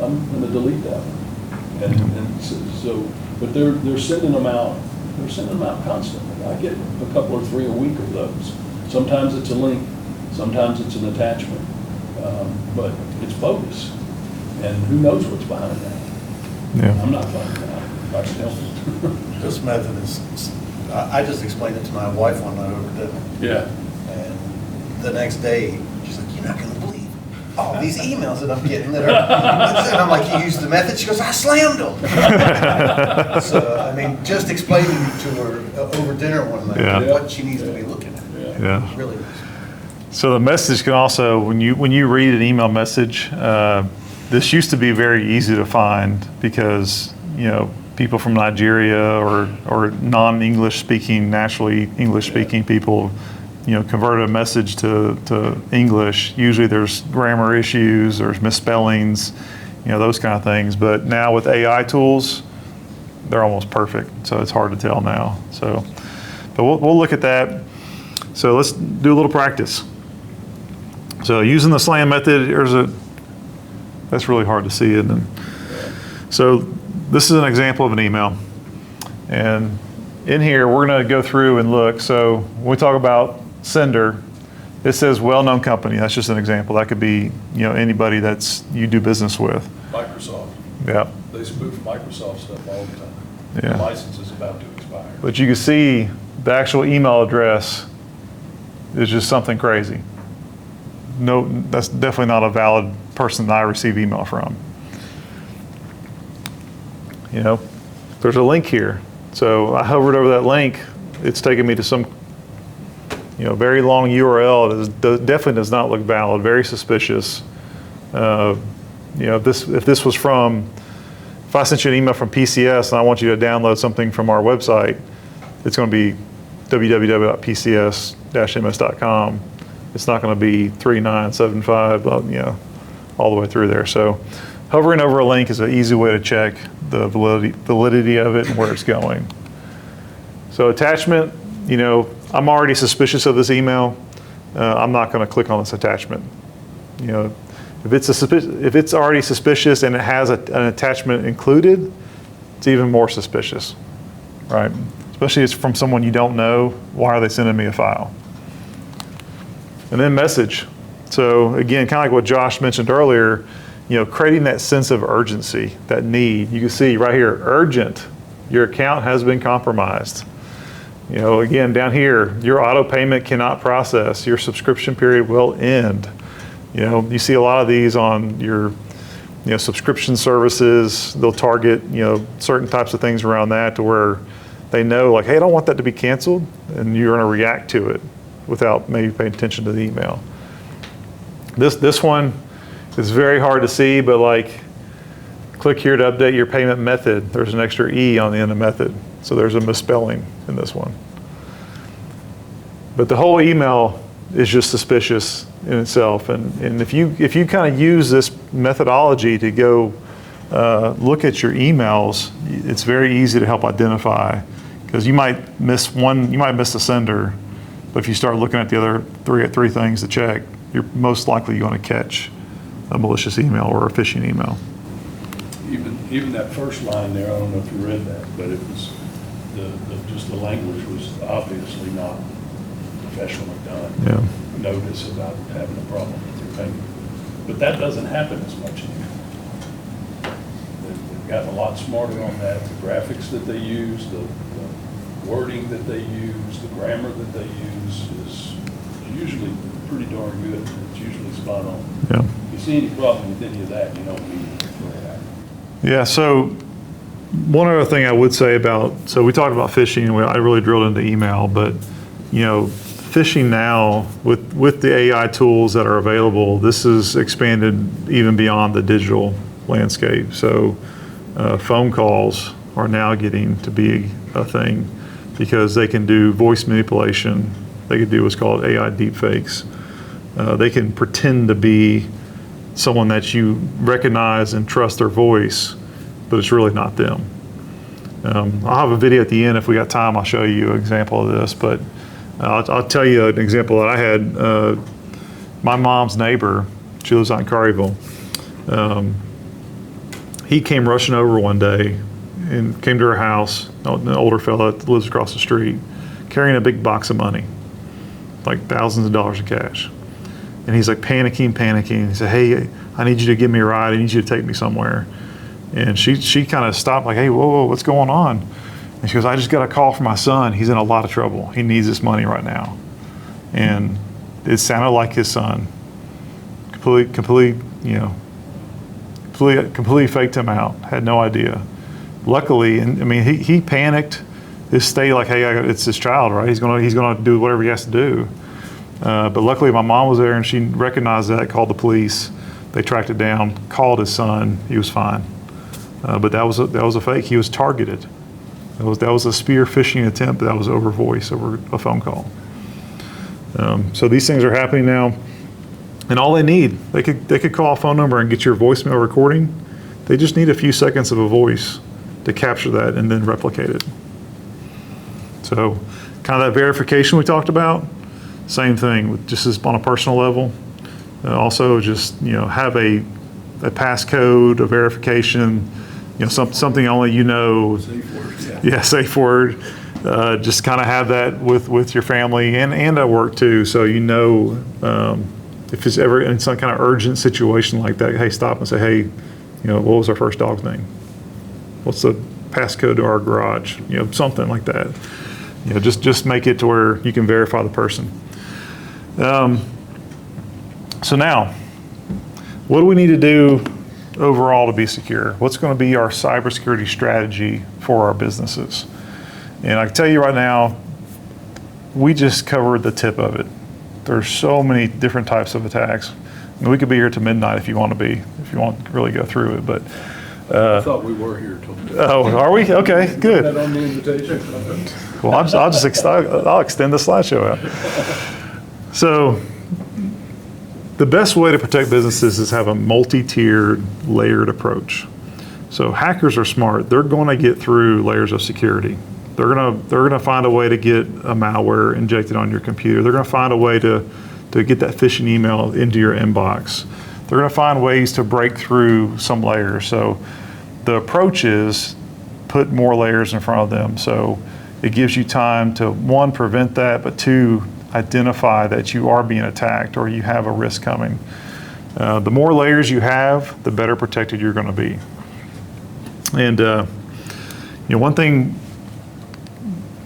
Speaker 4: I'm gonna delete that one. And so, but they're sending them out, constantly. I get a couple or 3 a week of those. Sometimes it's a link, sometimes it's an attachment, but it's bogus. And who knows what's behind that?
Speaker 3: Yeah.
Speaker 4: I'm not finding out. I can help it.
Speaker 6: This method is, I just explained it to my wife one night over dinner.
Speaker 4: Yeah.
Speaker 6: And the next day, she's like, you're not going to believe all these emails that I'm getting that are, and I'm like, you used the method? She goes, I slammed them. So, I mean, just explaining to her over dinner one night
Speaker 3: Yeah.
Speaker 6: what she needs to be looking at.
Speaker 3: Yeah.
Speaker 6: Really.
Speaker 3: So the message can also, when you read an email message, this used to be very easy to find because, you know, people from Nigeria or non-English speaking, naturally English speaking people, convert a message to English. Usually there's grammar issues, there's misspellings, those kind of things. But now with AI tools, they're almost perfect. So it's hard to tell now. So, but we'll look at that. So let's do a little practice. So using the SLAM method, that's really hard to see, isn't it? So this is an example of an email. And in here, we're going to go through and look. So when we talk about sender, it says well-known company. That's just an example. That could be, anybody that's you do business with.
Speaker 4: Microsoft.
Speaker 3: Yeah.
Speaker 4: They spoof Microsoft stuff all the time.
Speaker 3: Yeah.
Speaker 4: The license is about to expire.
Speaker 3: But you can see the actual email address is just something crazy. No, that's definitely not a valid person that I receive email from. There's a link here. So I hovered over that link. It's taking me to some, very long URL. It definitely does not look valid. Very suspicious. If this was from, if I sent you an email from PCS and I want you to download something from our website, it's going to be www.pcs-ms.com. It's not going to be 3975, all the way through there. So hovering over a link is an easy way to check the validity of it and where it's going. So attachment, I'm already suspicious of this email. I'm not going to click on this attachment. If it's already suspicious and it has an attachment included, it's even more suspicious, right? Especially if it's from someone you don't know. Why are they sending me a file? And then message. So again, kind of like what Josh mentioned earlier, creating that sense of urgency, that need. You can see right here, urgent. Your account has been compromised. Again, down here, your auto payment cannot process. Your subscription period will end. You see a lot of these on your, subscription services. They'll target, certain types of things around that to where they know, like, hey, I don't want that to be canceled, and you're going to react to it without maybe paying attention to the email. This one is very hard to see, but like, click here to update your payment method. There's an extra E on the end of method, so there's a misspelling in this one. But the whole email is just suspicious in itself, and if you kind of use this methodology to go look at your emails, it's very easy to help identify, because you might miss the sender, but if you start looking at the other three things to check, you're most likely going to catch a malicious email or a phishing email.
Speaker 4: Even that first line there, I don't know if you read that, but it was just the language was obviously not professionally done.
Speaker 3: Yeah.
Speaker 4: Notice about having a problem with your payment. But that doesn't happen as much anymore. They've gotten a lot smarter on that. The graphics that they use, the wording that they use, the grammar that they use is usually pretty darn good. It's usually spot on.
Speaker 3: Yeah.
Speaker 4: If you see any problem with any of that, you don't need to react.
Speaker 3: Yeah, so one other thing I would say so we talked about phishing, I really drilled into email, but phishing now with the AI tools that are available, this is expanded even beyond the digital landscape. So phone calls are now getting to be a thing because they can do voice manipulation. They can do what's called AI deepfakes. They can pretend to be someone that you recognize and trust their voice, but it's really not them. I'll have a video at the end. If we got time, I'll show you an example of this, but I'll tell you an example that I had. My mom's neighbor, she lives out in Curryville. He came rushing over one day and came to her house, an older fella that lives across the street, carrying a big box of money, like thousands of dollars of cash. And he's like panicking. He said, hey, I need you to give me a ride. I need you to take me somewhere. And she kind of stopped like, hey, whoa, what's going on? And she goes, I just got a call from my son. He's in a lot of trouble. He needs this money right now. And it sounded like his son. Completely faked him out. Had no idea. Luckily, he panicked. Just stayed like, hey, it's his child, right? He's gonna do whatever he has to do. But luckily, my mom was there and she recognized that, called the police. They tracked it down, called his son. He was fine. But that was a fake. He was targeted. That was a spear phishing attempt. That was over voice, over a phone call. So these things are happening now, and all they need, they could call a phone number and get your voicemail recording. They just need a few seconds of a voice to capture that and then replicate it. So kind of that verification we talked about, same thing, with just as on a personal level. Also just, have a passcode, a verification, something only
Speaker 4: Safe words, yeah.
Speaker 3: Yeah, safe word. Just kind of have that with your family and at work too. So if it's ever in some kind of urgent situation like that, hey, stop and say, hey, what was our first dog's name? What's the passcode to our garage? Something like that. Just make it to where you can verify the person. So now, what do we need to do overall to be secure? What's going to be our cybersecurity strategy for our businesses? And I can tell you right now, we just covered the tip of it. There's so many different types of attacks. I mean, we could be here till midnight if you want to really go through it. But
Speaker 4: I thought we were here till.
Speaker 3: oh, are we? Okay, good.
Speaker 4: That on the invitation?
Speaker 3: Well, I'll extend the slideshow out. So, the best way to protect businesses is have a multi-tiered, layered approach. So hackers are smart. They're going to get through layers of security. They're gonna find a way to get a malware injected on your computer. They're gonna find a way to get that phishing email into your inbox. They're gonna find ways to break through some layers. So the approach is put more layers in front of them. So it gives you time to, one, prevent that, but two, identify that you are being attacked or you have a risk coming. The more layers you have, the better protected you're gonna be. And one thing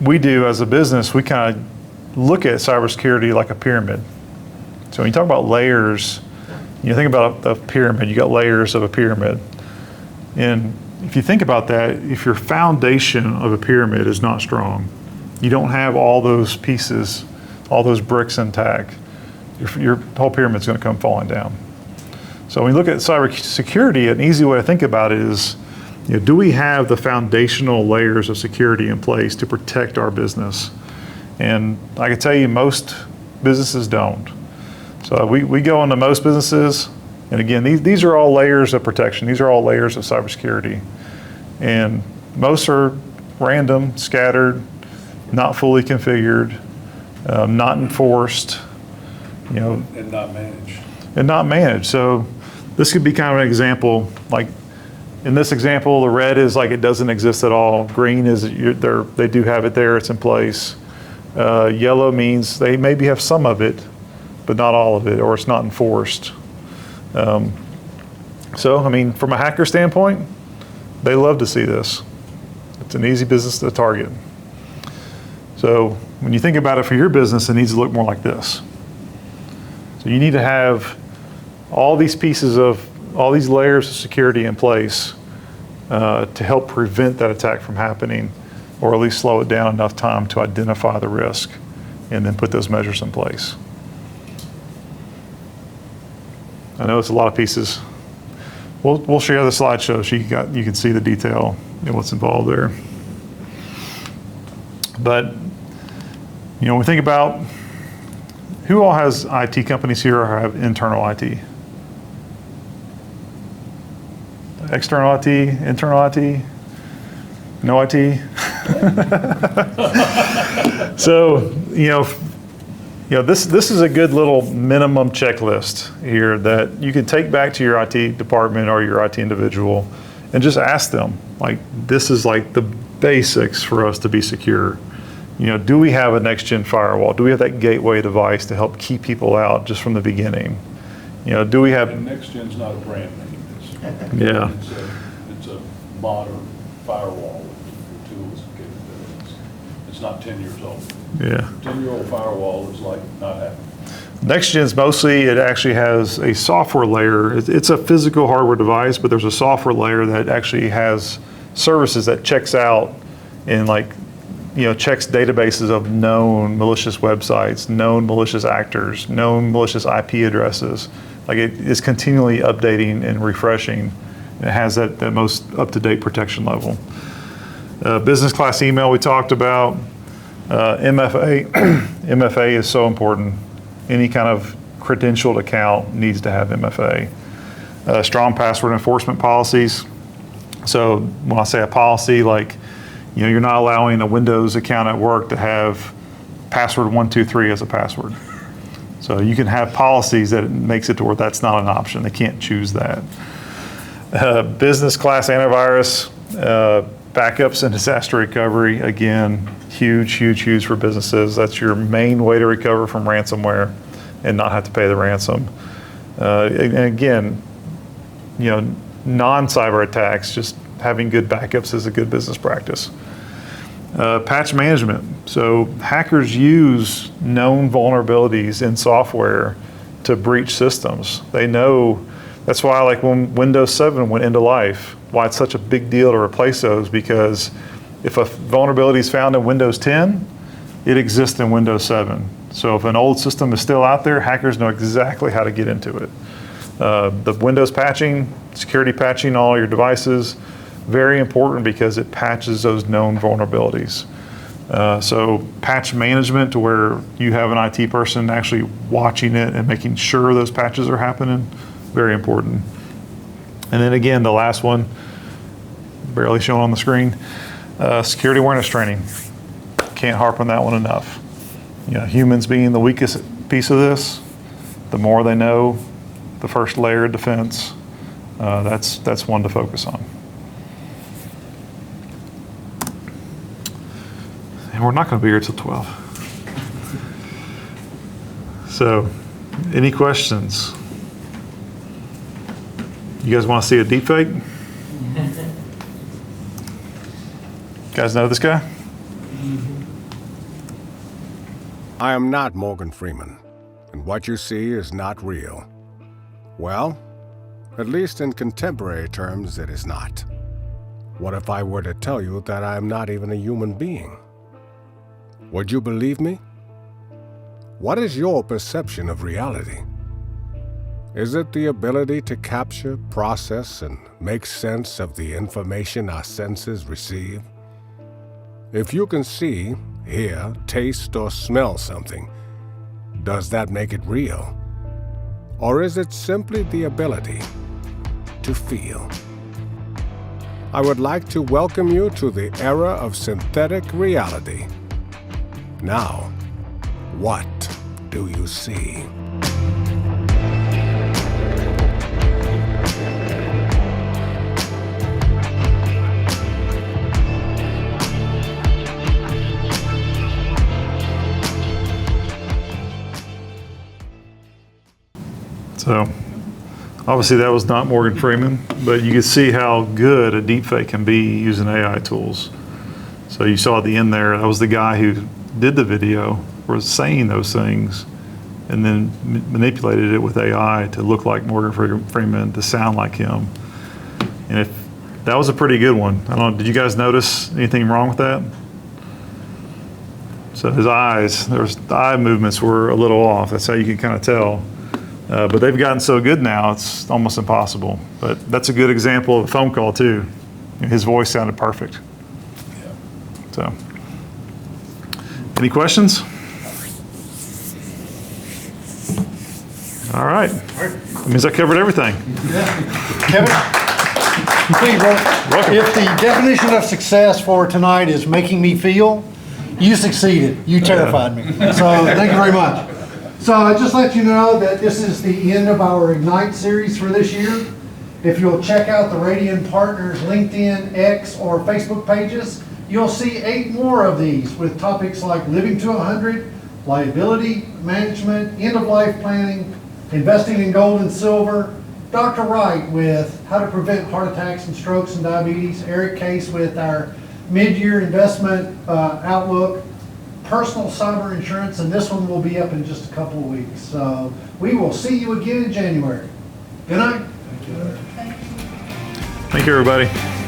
Speaker 3: we do as a business, we kind of look at cybersecurity like a pyramid. So when you talk about layers, you think about a pyramid, you got layers of a pyramid. And if you think about that, if your foundation of a pyramid is not strong, you don't have all those pieces, all those bricks intact, your whole pyramid's going to come falling down. So when you look at cybersecurity, an easy way to think about it is, do we have the foundational layers of security in place to protect our business? And I can tell you most businesses don't. So we go into most businesses, and again, these are all layers of protection. These are all layers of cybersecurity. And most are random, scattered, not fully configured, not enforced,
Speaker 4: And not managed.
Speaker 3: and not managed. So this could be kind of an example, like in this example, the red is like it doesn't exist at all. Green is they do have it there, it's in place. Yellow means they maybe have some of it, but not all of it, or it's not enforced. So, I mean, from a hacker standpoint, they love to see this. It's an easy business to target. So when you think about it for your business, it needs to look more like this. So you need to have all these pieces of, all these layers of security in place to help prevent that attack from happening, or at least slow it down enough time to identify the risk and then put those measures in place. I know it's a lot of pieces. We'll share the slideshow so you can see the detail and what's involved there. But when we think about who all has IT companies here or have internal IT? External IT, internal IT, no IT. So, this is a good little minimum checklist here that you can take back to your IT department or your IT individual and just ask them, like, this is like the basics for us to be secure. Do we have a next-gen firewall? Do we have that gateway device to help keep people out just from the beginning? Do we have...
Speaker 4: And next-gen's not a brand name.
Speaker 3: Yeah.
Speaker 4: It's a modern firewall with tools and capabilities. It's not 10 years old.
Speaker 3: Yeah.
Speaker 4: 10-year-old firewall is like not happening.
Speaker 3: Next-gen's mostly, it actually has a software layer. It's a physical hardware device, but there's a software layer that actually has services that checks out and checks databases of known malicious websites, known malicious actors, known malicious IP addresses. Like it is continually updating and refreshing It has that most up-to-date protection level. Business class email we talked about. MFA. MFA is so important. Any kind of credentialed account needs to have MFA. Strong password enforcement policies. So when I say a policy, like, you're not allowing a Windows account at work to have password 123 as a password. So you can have policies that makes it to where that's not an option. They can't choose that. Business class antivirus, backups and disaster recovery. Again, huge for businesses. That's your main way to recover from ransomware and not have to pay the ransom. And again, non-cyber attacks, just having good backups is a good business practice. Patch management. So hackers use known vulnerabilities in software to breach systems. They know, that's why like when Windows 7 went into life, why it's such a big deal to replace those, because if a vulnerability is found in Windows 10, it exists in Windows 7. So if an old system is still out there, hackers know exactly how to get into it. The Windows patching, security patching all your devices, very important because it patches those known vulnerabilities. So patch management, to where you have an IT person actually watching it and making sure those patches are happening, very important. And then again, the last one, barely shown on the screen, security awareness training. Can't harp on that one enough. Humans being the weakest piece of this, the more they know, the first layer of defense, that's one to focus on. And we're not going to be here till 12. So, any questions? You guys want to see a deep fake? You guys know this guy?
Speaker 7: I am not Morgan Freeman, and what you see is not real. Well, at least in contemporary terms, it is not. What if I were to tell you that I am not even a human being? Would you believe me? What is your perception of reality? Is it the ability to capture, process, and make sense of the information our senses receive? If you can see, hear, taste, or smell something, does that make it real? Or is it simply the ability to feel? I would like to welcome you to the era of synthetic reality. Now, what do you see?
Speaker 3: So, obviously that was not Morgan Freeman, but you can see how good a deepfake can be using AI tools. So you saw at the end there, that was the guy who did the video, was saying those things, and then manipulated it with AI to look like Morgan Freeman, to sound like him. And that was a pretty good one. I don't know, did you guys notice anything wrong with that? So his eyes, the eye movements were a little off. That's how you can kind of tell. But they've gotten so good now, it's almost impossible. But that's a good example of a phone call too. His voice sounded perfect. So, any questions? All right. That means I covered everything.
Speaker 1: Kevin? Please,
Speaker 3: Welcome.
Speaker 1: if the definition of success for tonight is making me feel, you succeeded. You terrified me. So thank you very much. So I just let you know that this is the end of our Ignite series for this year. If you'll check out the Radian Partners LinkedIn, X, or Facebook pages, you'll see 8 more of these with topics like living to 100, liability management, end-of-life planning, investing in gold and silver, Dr. Wright with how to prevent heart attacks and strokes and diabetes, Eric Case with our mid-year investment outlook, personal cyber insurance, and this one will be up in just a couple of weeks. So we will see you again in January. Good night.
Speaker 3: Thank you, everybody.